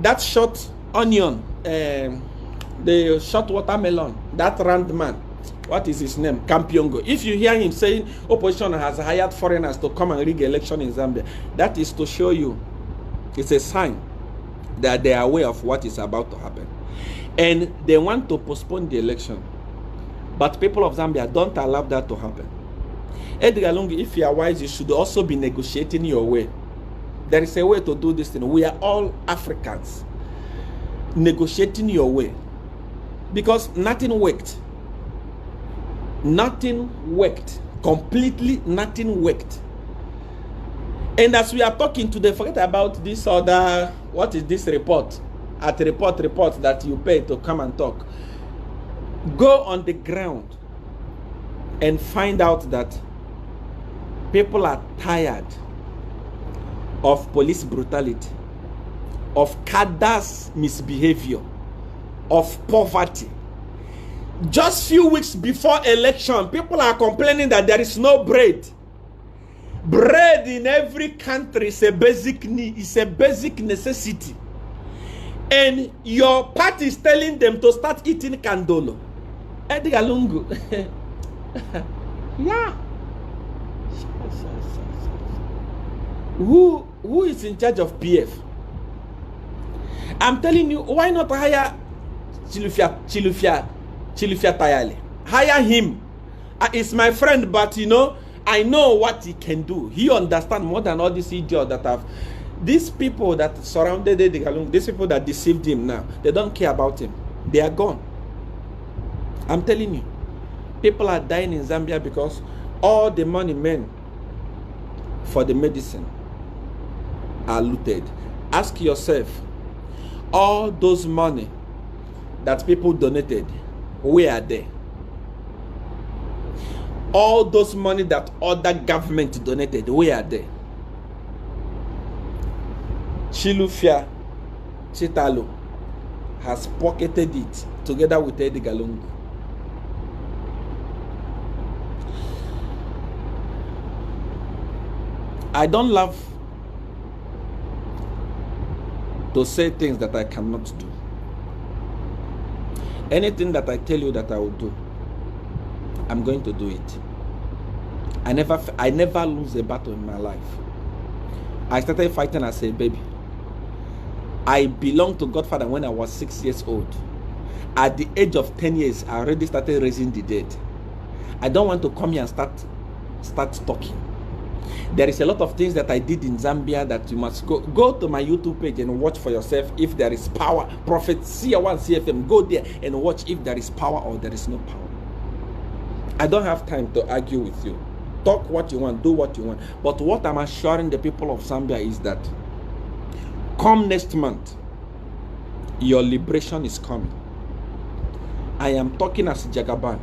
that short onion, the short watermelon, that round man, what is his name? Kampiongo. If you hear him saying opposition has hired foreigners to come and rig election in Zambia, that is to show you, it's a sign that they are aware of what is about to happen. And they want to postpone the election. But people of Zambia don't allow that to happen. Edgar Lungu, if you are wise, you should also be negotiating your way. There is a way to do this thing. We are all Africans. Negotiating your way. Because nothing worked. Nothing worked. Completely nothing worked. And as we are talking today, forget about this other, what is this report? At report that you pay to come and talk. Go on the ground and find out that people are tired of police brutality, of cadres misbehavior, of poverty. Just few weeks before election, people are complaining that there is no bread. Bread in every country is a basic need, it's a basic necessity. And your party is telling them to start eating candolo. Edgar Lungu. Yeah. Who is in charge of PF? I'm telling you, why not hire Chilufya Tayale? Hire him. He's my friend, but you know, I know what he can do. He understands more than all these idiots that have. These people that surrounded Edgar Lungu, these people that deceived him now, they don't care about him. They are gone. I'm telling you, people are dying in Zambia because all the money men for the medicine are looted. Ask yourself, all those money that people donated, where are they? All those money that other government donated, where are they? Chilufya, Chitalu has pocketed it together with Edgar Lungu. I don't love to say things that I cannot do. Anything that I tell you that I will do, I'm going to do it. I never lose a battle in my life. I started fighting as a baby. I belonged to Godfather when I was 6 years old. At the age of 10 years, I already started raising the dead. I don't want to come here and start talking. There is a lot of things that I did in Zambia that you must go to my YouTube page and watch for yourself. If there is power, Prophet CR1 CFM, go there and watch if there is power or there is no power. I don't have time to argue with you. Talk what you want, do what you want. But what I'm assuring the people of Zambia is that come next month, your liberation is coming. I am talking as Jagaban.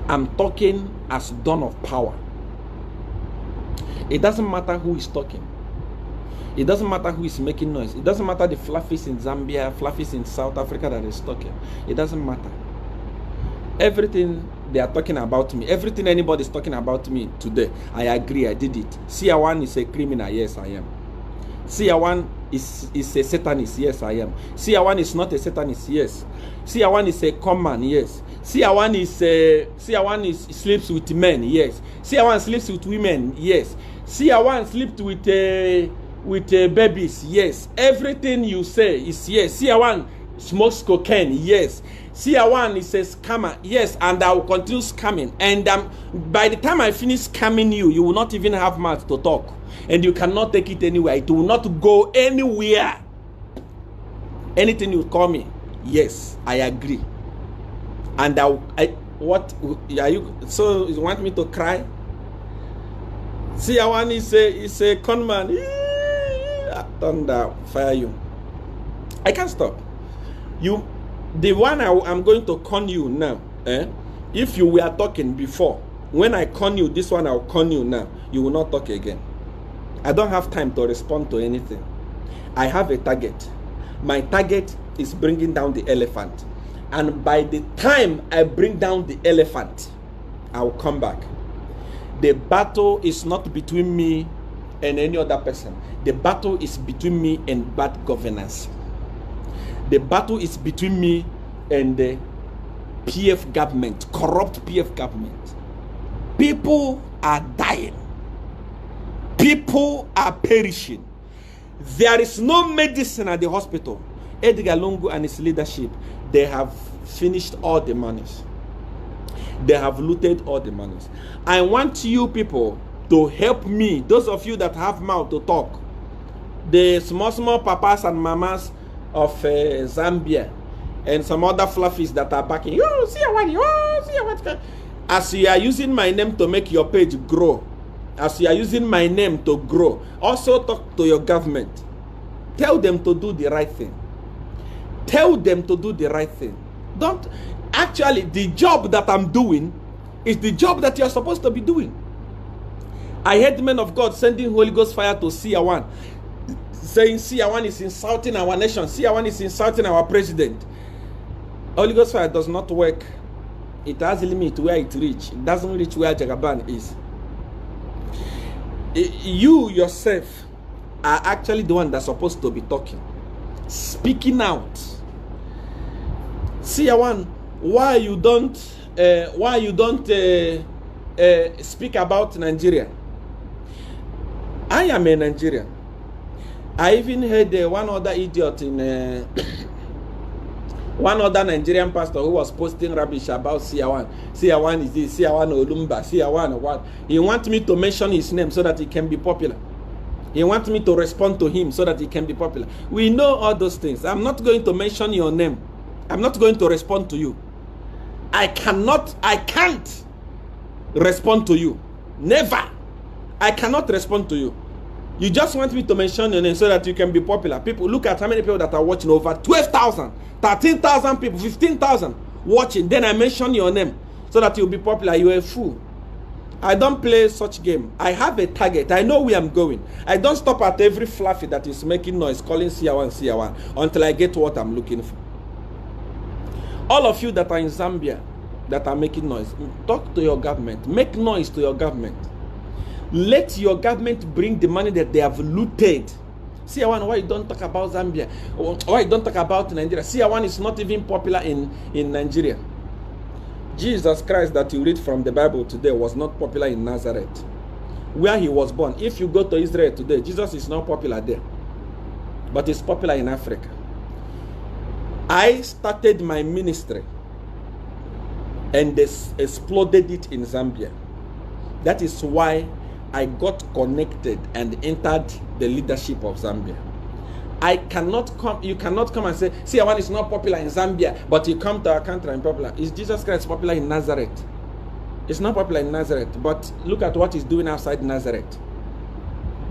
I'm talking as Dawn of Power. It doesn't matter who is talking. It doesn't matter who is making noise. It doesn't matter the fluffies in Zambia, fluffies in South Africa that is talking. It doesn't matter. Everything they are talking about me, everything anybody is talking about me today, I agree, I did it. CR1 is a criminal, yes, I am. CR1 is a satanist, yes, I am. CR1 is not a satanist, yes. CR1 is a common, yes. CR1 sleeps with men, yes. CR1 sleeps with women, yes. CR1 sleeps with babies, yes. Everything you say is yes. CR1 smokes cocaine, yes. CR1 is a scammer, yes, and I will continue scamming. And by the time I finish scamming you, you will not even have mouth to talk. And you cannot take it anywhere. It will not go anywhere. Anything you call me, yes, I agree. And what are you? So you want me to cry? CR1 is a conman. Thunder, fire you. I can't stop. The one I'm going to con you now. If you were talking before, when I con you, this one I'll con you now. You will not talk again. I don't have time to respond to anything. I have a target. My target is bringing down the elephant. And by the time I bring down the elephant, I will come back. The battle is not between me and any other person. The battle is between me and bad governance. The battle is between me and the PF government, corrupt PF government. People are dying. People are perishing. There is no medicine at the hospital. Edgar Lungu and his leadership, they have finished all the monies. They have looted all the monies. I want you people to help me, those of you that have mouth to talk, the small papas and mamas of Zambia and some other fluffies that are backing. You see what? As you are using my name to make your page grow, as you are using my name to grow, also talk to your government. Tell them to do the right thing. Tell them to do the right thing. Don't actually, the job that I'm doing is the job that you're supposed to be doing. I heard men of God sending Holy Ghost fire to CR1, saying CR1 is insulting our nation, CR1 is insulting our president. Holy Ghost fire does not work. It has a limit where it reaches. It doesn't reach where Jagaban is. You yourself are actually the one that's supposed to be talking, speaking out. CR1 why you don't speak about Nigeria? I am a Nigerian. I even heard one other idiot in one other Nigerian pastor who was posting rubbish about Siawan. Siawan is this, Siawan Olumba, Siawan what. He wants me to mention his name so that he can be popular. He wants me to respond to him so that he can be popular. We know all those things. I'm not going to mention your name. I'm not going to respond to you. I can't respond to you. Never. I cannot respond to you. You just want me to mention your name so that you can be popular. People, look at how many people that are watching. Over 12,000, 13,000 people, 15,000 watching. Then I mention your name so that you'll be popular. You're a fool. I don't play such game. I have a target. I know where I'm going. I don't stop at every fluffy that is making noise, calling Siawan, until I get what I'm looking for. All of you that are in Zambia, that are making noise, talk to your government. Make noise to your government. Let your government bring the money that they have looted. Siawan, why you don't talk about Zambia? Why you don't talk about Nigeria? Siawan is not even popular in Nigeria. Jesus Christ that you read from the Bible today was not popular in Nazareth, where he was born. If you go to Israel today, Jesus is not popular there, but he's popular in Africa. I started my ministry and they exploded it in Zambia. That is why I got connected and entered the leadership of Zambia. I cannot come, you cannot come and say, Siawan is not popular in Zambia, but you come to our country and popular. Is Jesus Christ popular in Nazareth? It's not popular in Nazareth, but look at what he's doing outside Nazareth.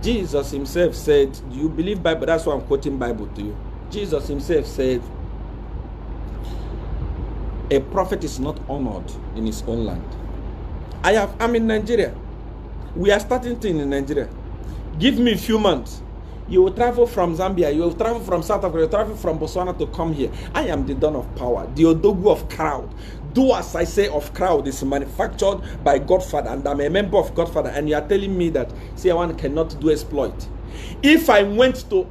Jesus himself said, do you believe Bible? That's why I'm quoting Bible to you. Jesus himself said, a prophet is not honored in his own land. I'm in Nigeria. We are starting things in Nigeria. Give me a few months. You will travel from Zambia, you will travel from South Africa, you will travel from Botswana to come here. I am the Don of Power, the Odogu of crowd. Do as I say of crowd is manufactured by Godfather, and I'm a member of Godfather, and you are telling me that Siawan cannot do exploit. If I went to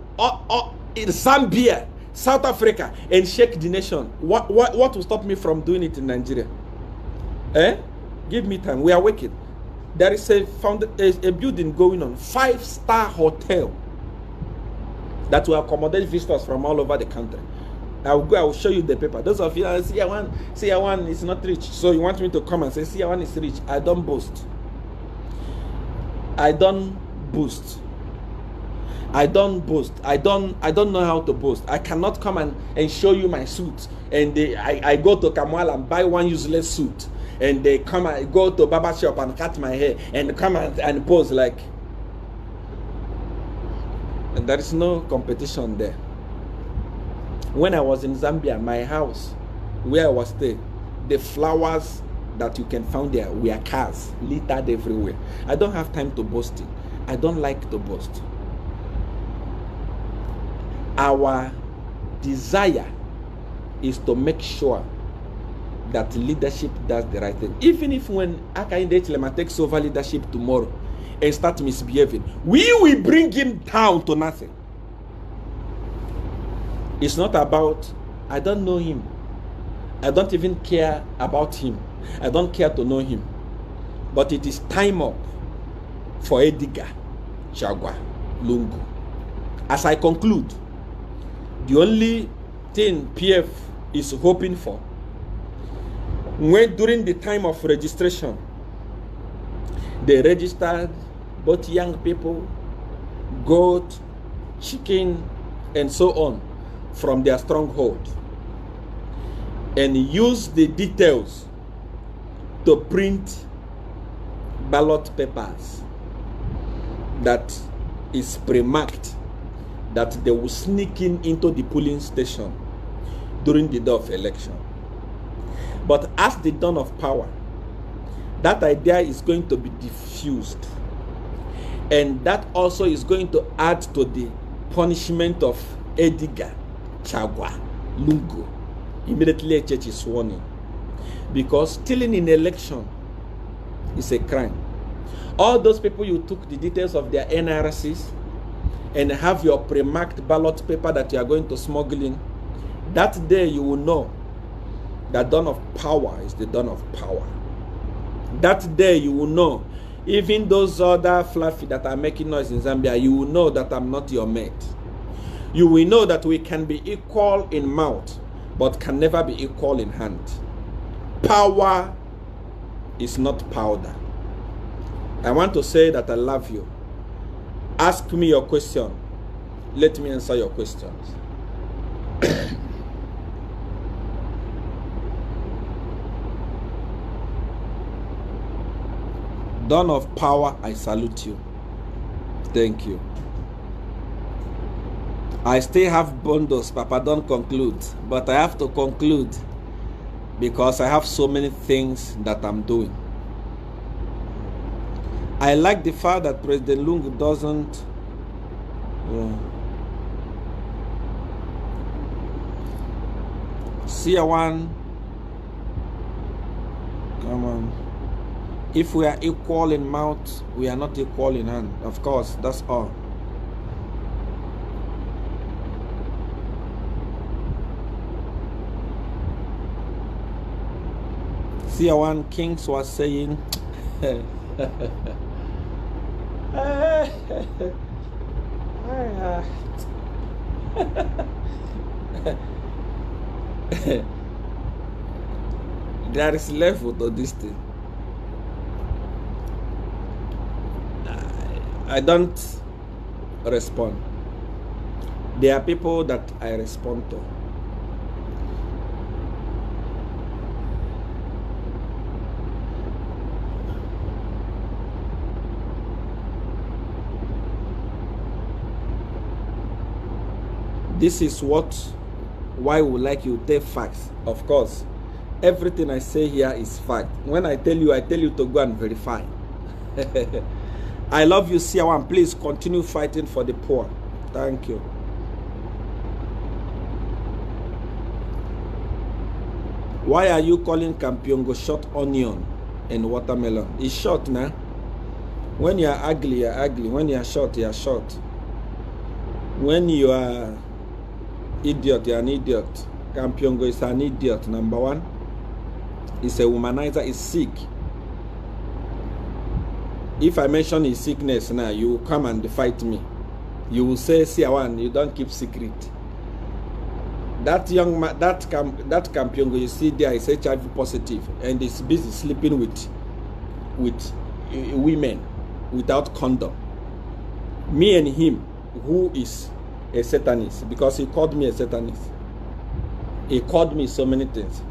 Zambia, South Africa, and shake the nation, what will stop me from doing it in Nigeria? Give me time. We are working. There is a building going on, 5-star hotel that will accommodate visitors from all over the country. I will show you the paper. Those of you that say Siawan is not rich, so you want me to come and say Siawan is rich. I don't boast. I don't boast. I don't boast. I don't know how to boast. I cannot come and show you my suit. And I go to Kamuala and buy one useless suit. And they come and go to barber shop and cut my hair and come and pose like. And there is no competition there. When I was in Zambia, my house, where I was staying, the flowers that you can find there were cars littered everywhere. I don't have time to boast it. I don't like to boast. Our desire is to make sure that leadership does the right thing. Even if when Hakainde Hichilema takes over leadership tomorrow and start misbehaving, we will bring him down to nothing. It's not about, I don't know him. I don't even care about him. I don't care to know him. But it is time up for Edgar Chagwa Lungu. As I conclude, the only thing PF is hoping for, when during the time of registration, they registered both young people, goat, chicken, and so on from their stronghold, and use the details to print ballot papers that is pre-marked, that they will sneak into the polling station during the day of election. But as the dawn of power, that idea is going to be diffused, and that also is going to add to the punishment of Edgar Chagwa Lungu. Immediately a church is sworn in, because stealing in election is a crime. All those people you took the details of their NRCs and have your pre-marked ballot paper that you are going to smuggle in, that day you will know The dawn of power is the dawn of power. That day you will know, even those other fluffy that are making noise in Zambia, you will know that I'm not your mate. You will know that we can be equal in mouth, but can never be equal in hand. Power is not powder. I want to say that I love you. Ask me your question. Let me answer your questions. Dawn of power, I salute you. Thank you. I still have bundles, Papa, don't conclude. But I have to conclude because I have so many things that I'm doing. I like the fact that President Lungu doesn't see one. Come on. If we are equal in mouth, we are not equal in hand. Of course, that's all. See, one Kings was saying, there is level to this thing. I don't respond. There are people that I respond to. This is why we like you take facts. Of course, everything I say here is fact. When I tell you to go and verify. I love you, Siawan. Please continue fighting for the poor. Thank you. Why are you calling Kampiongo short onion and watermelon? It's short now. When you are ugly, you are ugly. When you are short, you are short. When you are idiot, you are an idiot. Kampiongo is an idiot, number one. He's a womanizer, he's sick. If I mention his sickness now, you will come and fight me. You will say, Siawan, you don't keep secret. That young man, that Kampiongo you see there is HIV positive and is busy sleeping with women without condom. Me and him, who is a Satanist, because he called me a Satanist. He called me so many things.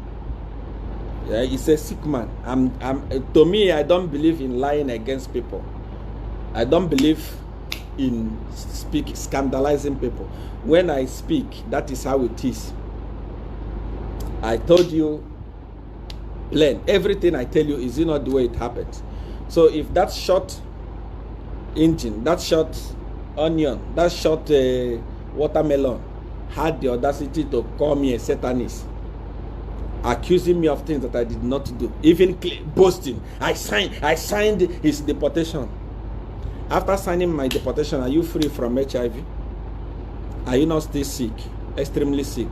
Yeah, he's a sick man. To me, I don't believe in lying against people. I don't believe in scandalizing people. When I speak, that is how it is. I told you, plain. Everything I tell you is not the way it happens. So if that short engine, that short onion, that short watermelon had the audacity to call me a Satanist, accusing me of things that I did not do, even boasting, I signed his deportation. After signing my deportation, are you free from HIV? Are you not still sick, extremely sick,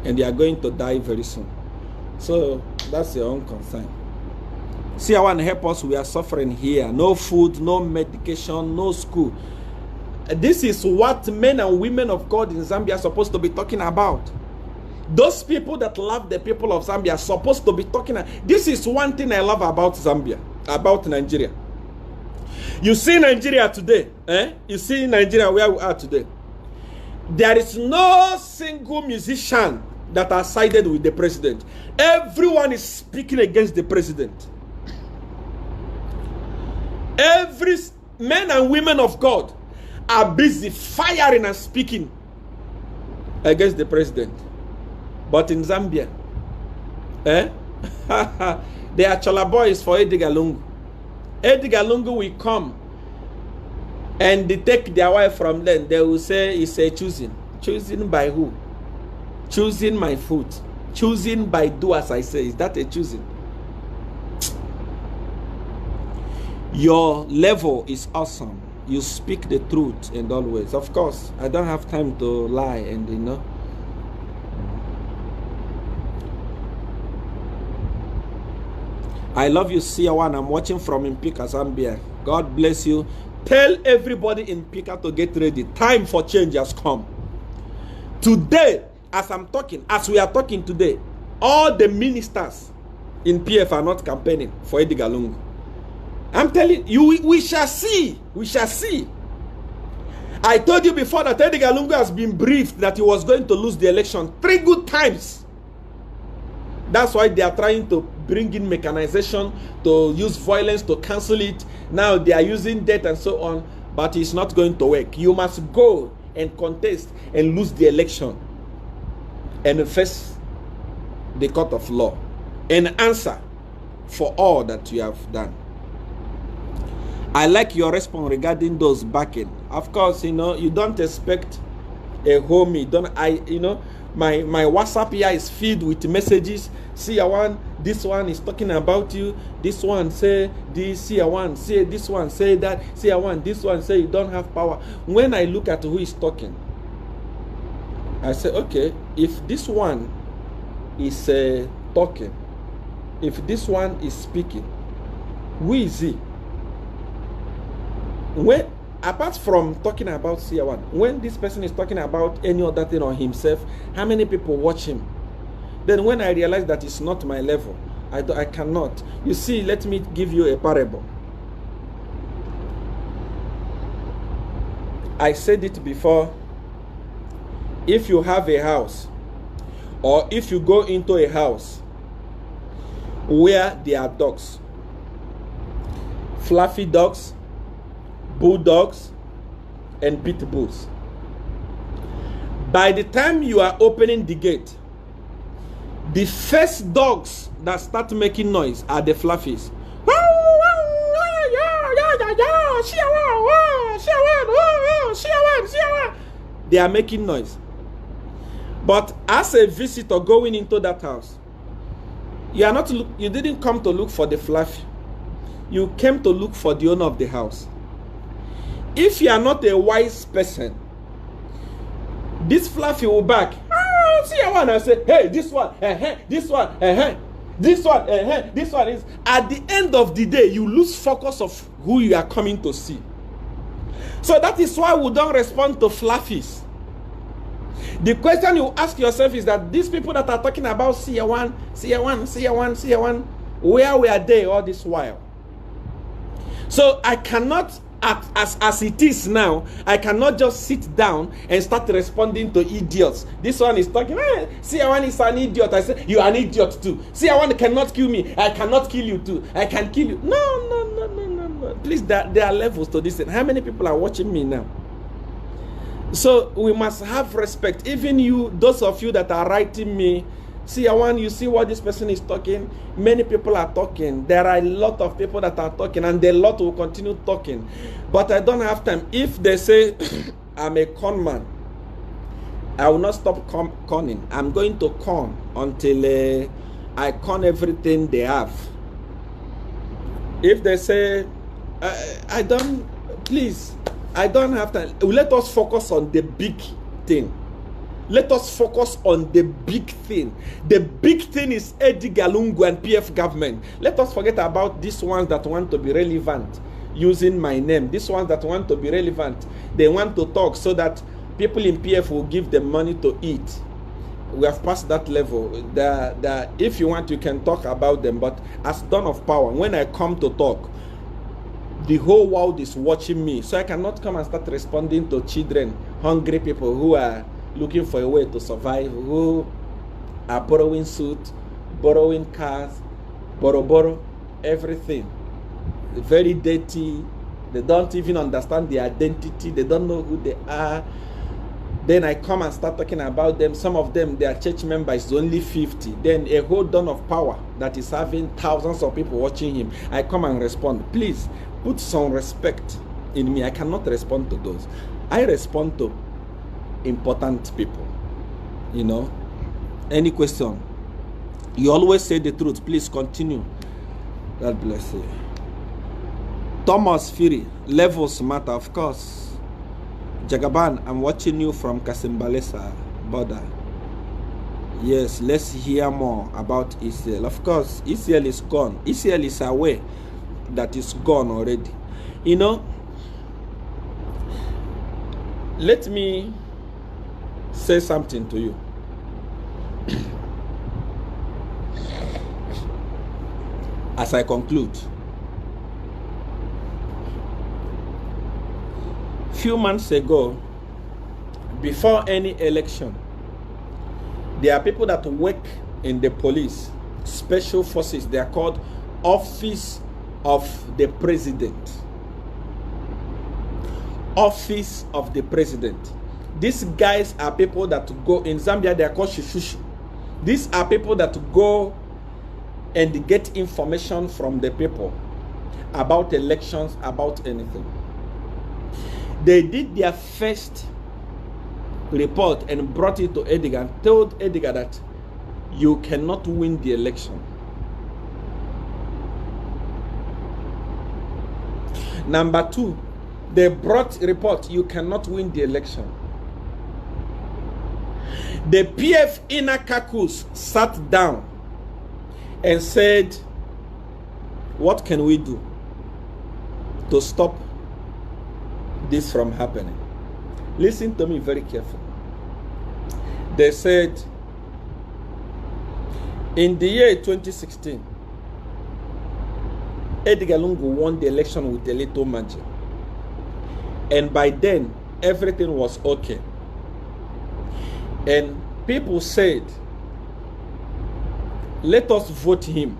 and you are going to die very soon? So that's your own concern. See, I want to help us. We are suffering here. No food, no medication, no school. This is what men and women of God in Zambia are supposed to be talking about. Those people that love the people of Zambia are supposed to be talking. This is one thing I love about Zambia, about Nigeria. You see Nigeria today, You see Nigeria where we are today. There is no single musician that are sided with the president. Everyone is speaking against the president. Every men and women of God are busy firing and speaking against the president. But in Zambia, they are chola boys for Edgar Lungu. Edgar Lungu will come and they take their wife from them. They will say it's a choosing. Choosing by who? Choosing my food. Choosing by do as I say. Is that a choosing? Your level is awesome. You speak the truth and always. Of course, I don't have time to lie and I love you, Siawan. I'm watching from Impika, Zambia. God bless you. Tell everybody in Pika to get ready. Time for change has come. Today, as I'm talking, as we are talking today, all the ministers in PF are not campaigning for Edgar Lungu. I'm telling you, we shall see. We shall see. I told you before that Edgar Lungu has been briefed that he was going to lose the election 3 good times. That's why they are trying to bring in mechanization, to use violence to cancel it. Now they are using death and so on, but it's not going to work. You must go and contest and lose the election and face the court of law and answer for all that you have done. I like your response regarding those backing. Of course, you know, you don't expect a homie. My WhatsApp here is filled with messages. See, this one is talking about you. This one say this. See, say this one say that. See, this one say you don't have power. When I look at who is talking, I say, okay, if this one is talking, if this one is speaking, who is he? When, apart from talking about CR1, when this person is talking about any other thing on himself, how many people watch him? Then when I realize that it's not my level, I cannot. You see, let me give you a parable. I said it before. If you have a house, or if you go into a house where there are dogs, fluffy dogs, bulldogs, and pit bulls, by the time you are opening the gate, the first dogs that start making noise are the fluffies. They are making noise. But as a visitor going into that house, you didn't come to look for the fluffy. You came to look for the owner of the house. If you are not a wise person, this fluffy will back. See one and say, hey, this one, this one, this one, this one is. At the end of the day, you lose focus of who you are coming to see. So that is why we don't respond to fluffies. The question you ask yourself is that these people that are talking about CR1, where were they all this while? So I cannot, as it is now, I cannot just sit down and start responding to idiots. This one is talking, CR1 is an idiot. I say, you are an idiot too. CR1 cannot kill me. I cannot kill you too. I can kill you. No. Please, there are levels to this. How many people are watching me now? So we must have respect. Even you, those of you that are writing me, CR1, you see what this person is talking? Many people are talking. There are a lot of people that are talking, and a lot will continue talking. But I don't have time. If they say I'm a con man, I will not stop conning. I'm going to con until I con everything they have. If they say I don't have time. Let us focus on the big thing. Let us focus on the big thing. The big thing is Edgar Lungu and PF government. Let us forget about these ones that want to be relevant using my name. These ones that want to be relevant, they want to talk so that people in PF will give them money to eat. We have passed that level. If you want, you can talk about them. But as Dawn of Power, when I come to talk, the whole world is watching me. So I cannot come and start responding to children, hungry people who are looking for a way to survive, who are borrowing suits, borrowing cars, borrow, everything. Very dirty. They don't even understand their identity. They don't know who they are. Then I come and start talking about them. Some of them, their church member is only 50. Then a whole Dawn of Power that is having thousands of people watching him. I come and respond. Please, put some respect in me. I cannot respond to those. I respond to important people. You know? Any question? You always say the truth. Please continue. God bless you. Thomas Fury. Levels matter, of course. Jagaban, I'm watching you from Kasimbalesa border. Yes, let's hear more about ECL. Of course, ECL is gone. ECL is aware that it's gone already. You know, let me say something to you. As I conclude, few months ago, before any election, there are people that work in the police, special forces. They are called Office of the President. Office of the President. These guys are people that go in Zambia. They are called Shushushi. These are people that go and get information from the people about elections, about anything. They did their first report and brought it to Edgar and told Edgar that you cannot win the election. Number two, they brought a report, you cannot win the election. The PF inner caucus sat down and said, what can we do to stop this from happening? Listen to me very carefully. They said, in the year 2016, Edgar Lungu won the election with a little margin. And by then, everything was okay. And people said, let us vote him.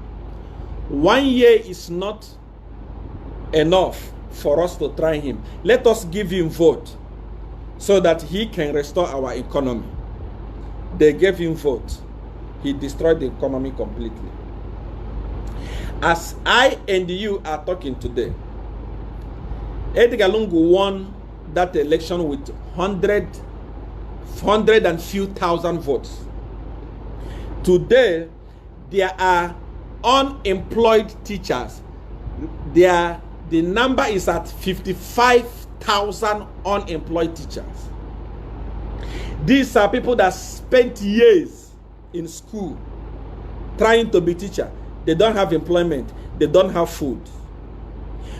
1 year is not enough for us to try him. Let us give him vote so that he can restore our economy. They gave him vote. He destroyed the economy completely. As I and you are talking today, Edgar Lungu won that election with 100 and few thousand votes. Today, there are unemployed teachers. The number is at 55,000 unemployed teachers. These are people that spent years in school trying to be teacher. They don't have employment. They don't have food.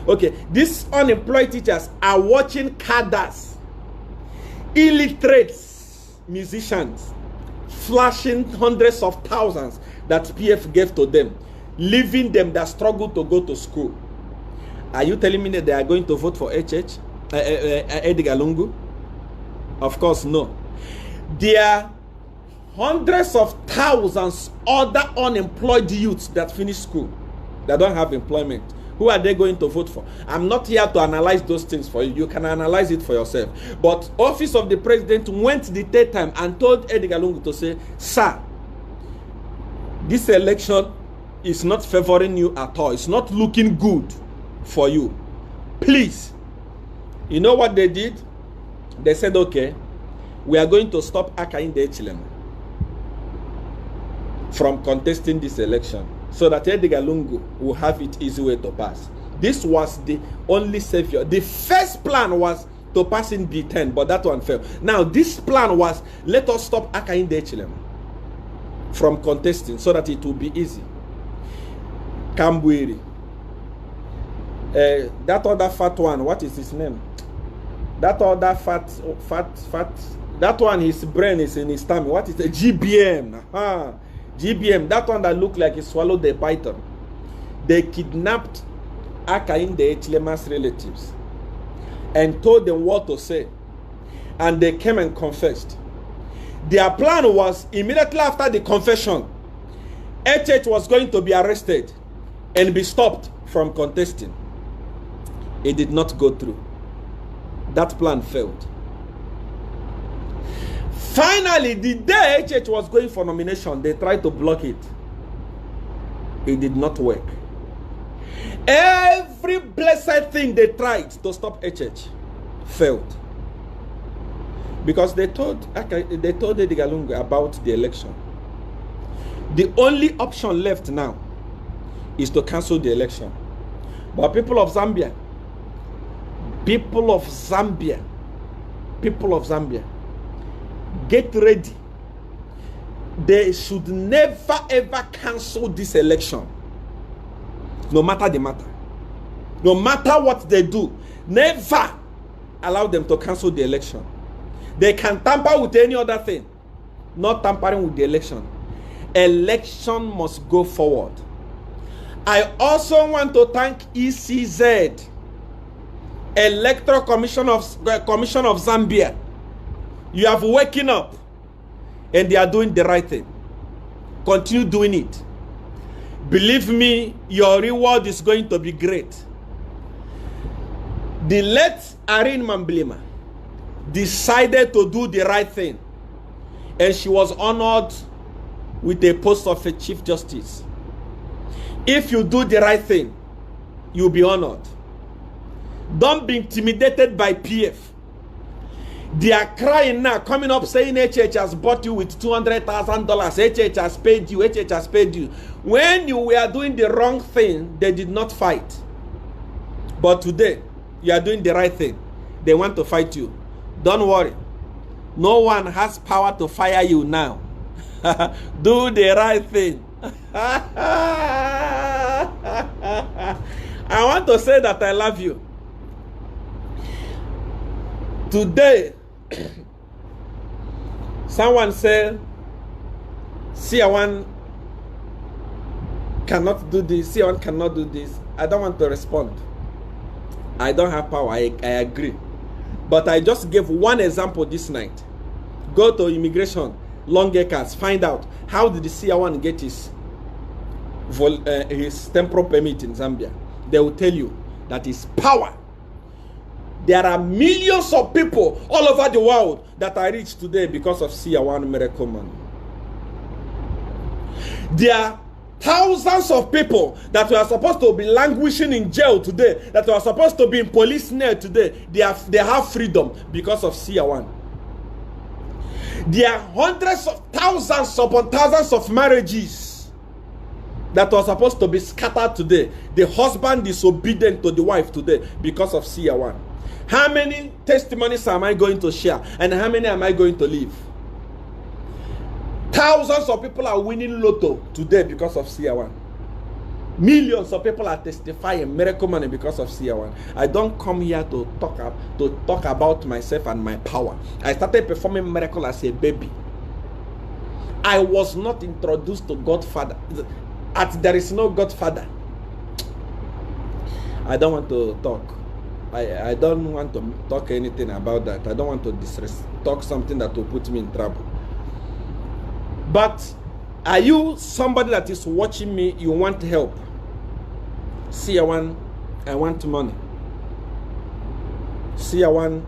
Okay, these unemployed teachers are watching cadres, illiterates, musicians, flashing hundreds of thousands that PF gave to them, leaving them that struggle to go to school. Are you telling me that they are going to vote for Edgar Lungu? Of course, no. There are hundreds of thousands other unemployed youths that finish school that don't have employment. Who are they going to vote for? I'm not here to analyze those things for you. You can analyze it for yourself. But Office of the President went the third time and told Edgar Lungu to say, sir, this election is not favoring you at all. It's not looking good for you. Please. You know what they did? They said, okay, we are going to stop Akainde Echilema from contesting this election, so that Edgar Lungu will have it easy way to pass. This was the only savior. The first plan was to pass in B10, but that one failed. Now, this plan was, let us stop Akainde Echilema from contesting, so that it will be easy. Kambwiri. That other fat one, what is his name? That other fat, that one, his brain is in his tummy. What is the GBM? GBM, that one that looked like he swallowed the python. They kidnapped Akainde Echilema's relatives and told them what to say. And they came and confessed. Their plan was, immediately after the confession, HH was going to be arrested and be stopped from contesting. It did not go through. That plan failed. Finally, the day HH was going for nomination, they tried to block it. It did not work. Every blessed thing they tried to stop HH failed. Because they told Edgar Lungu about the election. The only option left now is to cancel the election. But people of Zambia, get ready. they should never ever cancel this election. No matter the matter. No matter what they do, never allow them to cancel the election. They can tamper with any other thing, not tampering with the election. Election must go forward. I also want to thank ECZ, Electoral Commission of Zambia. You have waken up and they are doing the right thing. Continue doing it. Believe me, your reward is going to be great. The late Irene Mamblima decided to do the right thing, and she was honored with the post of a Chief Justice. If you do the right thing, you'll be honored. Don't be intimidated by PF. They are crying now, coming up saying HH has bought you with $200,000. HH has paid you. HH has paid you. When you were doing the wrong thing, they did not fight. But today, you are doing the right thing. They want to fight you. Don't worry. No one has power to fire you now. Do the right thing. I want to say that I love you. Today, someone said, C1 cannot do this, C1 cannot do this. I don't want to respond. I don't have power, I agree. But I just gave one example this night. Go to immigration, Long Acres, find out how did the C1 get his temporal permit in Zambia. They will tell you that is power. There are millions of people all over the world that are rich today because of C1 miracle money. There are thousands of people that were supposed to be languishing in jail today, that were supposed to be in police snare today. They have freedom because of C1. There are hundreds of thousands upon thousands of marriages that were supposed to be scattered today. The husband is disobedient to the wife today because of C1. How many testimonies am I going to share? And how many am I going to leave? Thousands of people are winning lotto today because of C1. Millions of people are testifying miracle money because of C1. I don't come here to talk about myself and my power. I started performing miracle as a baby. I was not introduced to Godfather. There is no Godfather. I don't want to talk. I don't want to talk anything about that. I don't want to talk something that will put me in trouble. But are you somebody that is watching me, you want help? C1, I want money. C1,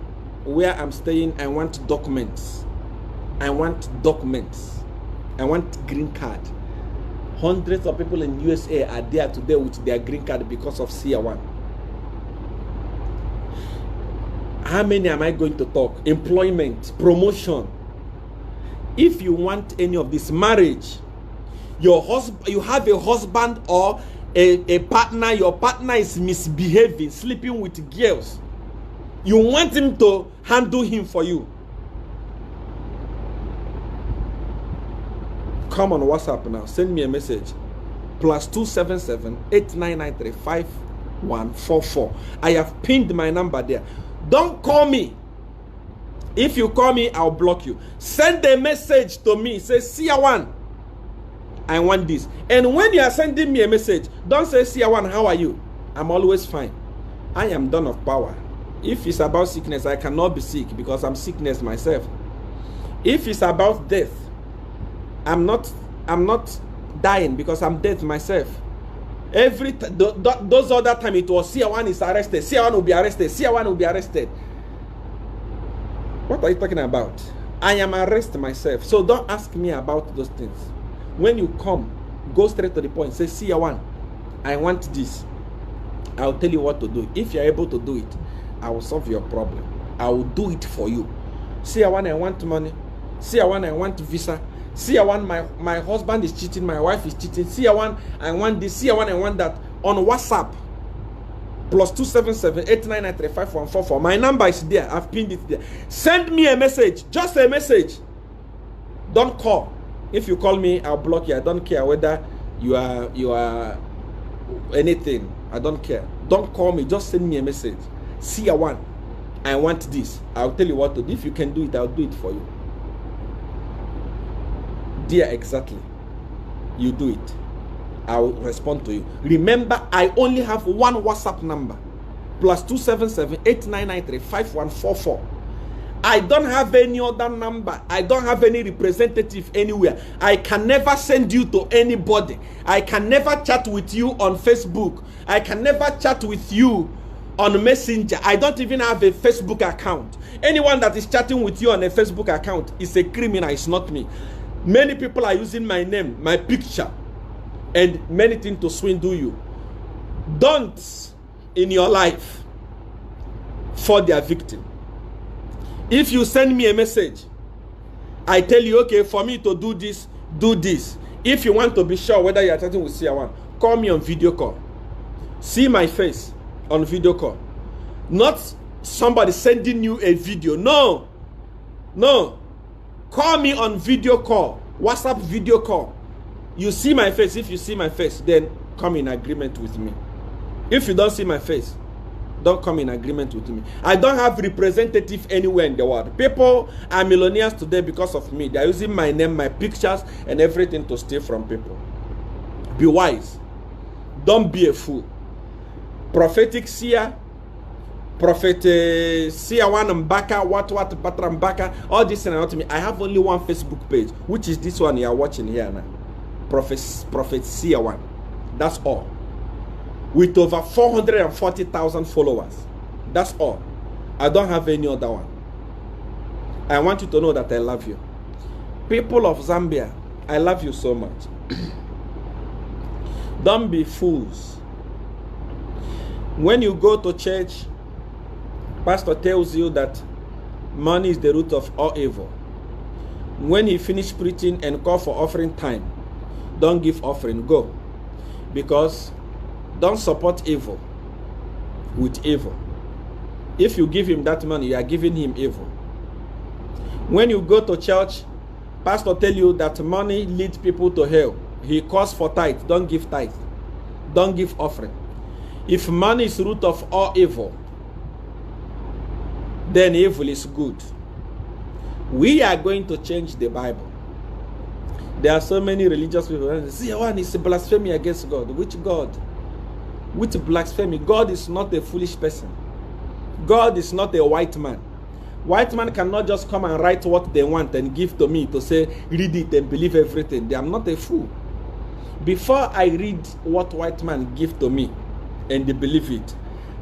where I'm staying, I want documents. I want documents. I want green card. Hundreds of people in USA are there today with their green card because of C1. How many am I going to talk? Employment, promotion. If you want any of this, marriage, your husband, you have a husband or a partner, your partner is misbehaving, sleeping with girls. You want him to handle him for you. Come on WhatsApp now. Send me a message. +277 8993 5144. I have pinned my number there. Don't call me. If you call me, I'll block you. Send a message to me. Say, C1, I want this. And when you are sending me a message, don't say, C1, how are you? I'm always fine. I am done of power. If it's about sickness, I cannot be sick because I'm sickness myself. If it's about death, I'm not dying because I'm dead myself. Those other time it was C1 is arrested, C1 will be arrested, C1 will be arrested. What are you talking about? I am arrested myself. So don't ask me about those things. When you come, go straight to the point. Say, C1, I want this. I'll tell you what to do. If you're able to do it, I will solve your problem. I will do it for you. C1, I want money. C1, I want visa. C1, my husband is cheating, my wife is cheating. C1, I want this. C1, I want that. On WhatsApp, +277 8993 5144. My number is there. I've pinned it there. Send me a message. Just a message. Don't call. If you call me, I'll block you. I don't care whether you are anything. I don't care. Don't call me. Just send me a message. See a one. I want this. I'll tell you what to do. If you can do it, I'll do it for you. Dear, exactly. You do it. I'll respond to you. Remember, I only have one WhatsApp number. +277 8993 5144. I don't have any other number. I don't have any representative anywhere. I can never send you to anybody. I can never chat with you on Facebook. I can never chat with you on Messenger. I don't even have a Facebook account. Anyone that is chatting with you on a Facebook account is a criminal. It's not me. Many people are using my name, my picture, and many things to swindle you. Don't in your life for their victim. If you send me a message, I tell you, okay, for me to do this, do this. If you want to be sure whether you are chatting with CR1, call me on video call. See my face on video call. Not somebody sending you a video. No. No. Call me on video call. WhatsApp video call. You see my face. If you see my face, then come in agreement with me. If you don't see my face, don't come in agreement with me. I don't have representative anywhere in the world. People are millionaires today because of me. They are using my name, my pictures, and everything to steal from people. Be wise. Don't be a fool. Prophetic seer, prophet CR1 Mbaka, what Batra Mbaka, all this and not me. I have only one Facebook page, which is this one you are watching here now. Prophet CR1. That's all. With over 440,000 followers. That's all. I don't have any other one. I want you to know that I love you. People of Zambia, I love you so much. Don't be fools. When you go to church, pastor tells you that money is the root of all evil. When he finished preaching and call for offering time, don't give offering, go. Because don't support evil with evil. If you give him that money, you are giving him evil. When you go to church, pastor tell you that money leads people to hell. He calls for tithe. Don't give tithe. Don't give offering. If money is root of all evil, then evil is good. We are going to change the Bible. There are so many religious people. See, one is blasphemy against God. Which God? Which blasphemy? God is not a foolish person. God is not a white man. White man cannot just come and write what they want and give to me to say, read it and believe everything. I'm not a fool. Before I read what white man give to me and they believe it,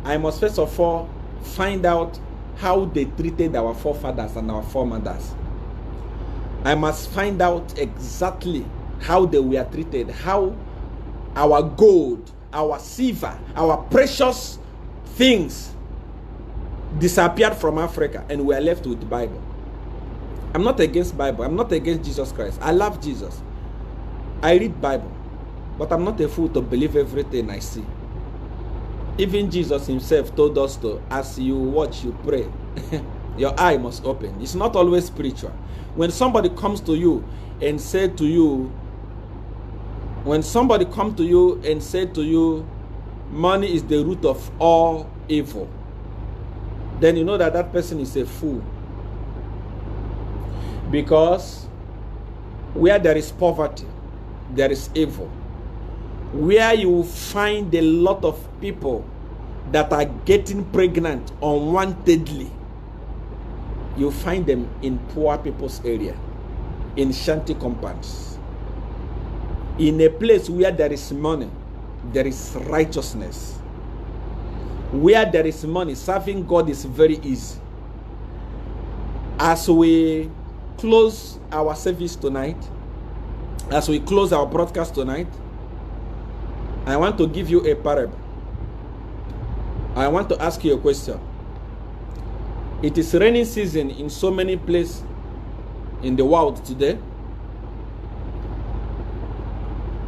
I must first of all find out how they treated our forefathers and our foremothers. I must find out exactly how they were treated, how our gold, our silver, our precious things disappeared from Africa and we are left with the Bible. I'm not against Bible. I'm not against Jesus Christ. I love Jesus. I read Bible. But I'm not a fool to believe everything I see. Even Jesus himself told us to, as you watch, you pray. Your eye must open. It's not always spiritual. When somebody comes to you and said to you, money is the root of all evil, then you know that that person is a fool. Because where there is poverty, there is evil. Where you find a lot of people that are getting pregnant unwantedly, you find them in poor people's area, in shanty compounds. In a place where there is money, there is righteousness. Where there is money, serving God is very easy. As we close our service tonight, as we close our broadcast tonight, I want to give you a parable. I want to ask you a question. It is rainy season in so many places in the world today.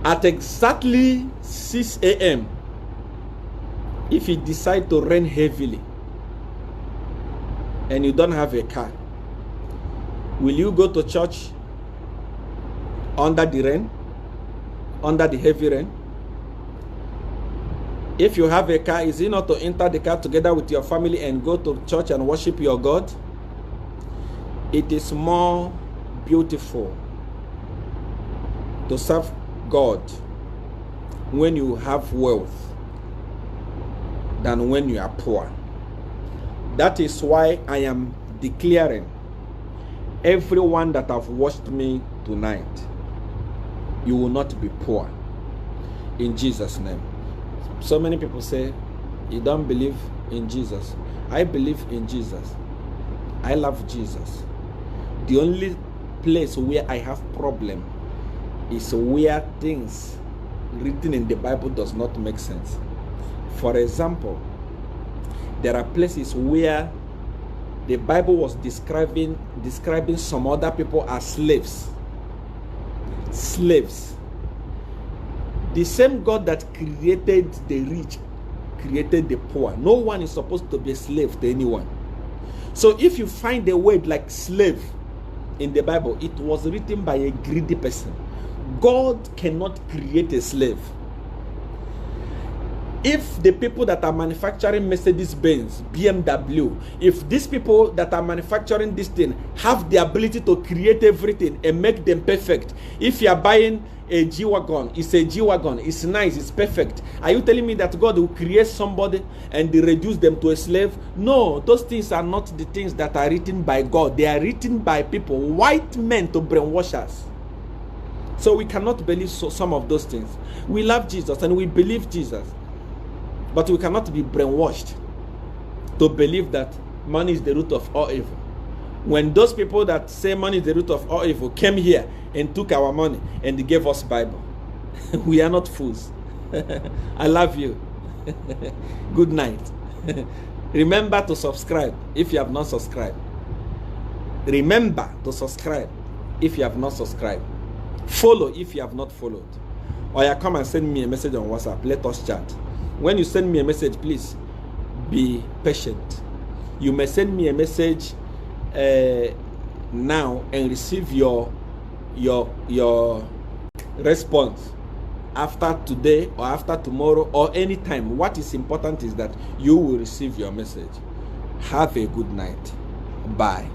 At exactly 6 a.m., if it decides to rain heavily and you don't have a car, will you go to church under the rain, under the heavy rain. If you have a car, is it not to enter the car together with your family and go to church and worship your God? It is more beautiful to serve God when you have wealth than when you are poor. That is why I am declaring everyone that have watched me tonight, you will not be poor in Jesus' name. So many people say you don't believe in Jesus. I believe in Jesus. I love Jesus. The only place where I have problem is where things written in the Bible does not make sense. For example, there are places where the Bible was describing some other people as slaves. Slaves. The same God that created the rich created the poor. No one is supposed to be a slave to anyone. So if you find a word like slave in the Bible, it was written by a greedy person. God cannot create a slave. If the people that are manufacturing Mercedes-Benz, BMW, if these people that are manufacturing this thing have the ability to create everything and make them perfect, if you are buying a G-Wagon, it's a G-Wagon, it's nice, it's perfect. Are you telling me that God will create somebody and they reduce them to a slave? No, those things are not the things that are written by God. They are written by people, white men, to brainwash us. So we cannot believe some of those things. We love Jesus and we believe Jesus. But we cannot be brainwashed to believe that money is the root of all evil. When those people that say money is the root of all evil came here and took our money and they gave us Bible, we are not fools. I love you. Good night. Remember to subscribe if you have not subscribed. Remember to subscribe if you have not subscribed. Follow if you have not followed. Or you come and send me a message on WhatsApp. Let us chat. When you send me a message, please be patient. You may send me a message now and receive your response after today or after tomorrow or anytime. What is important is that you will receive your message. Have a good night. Bye.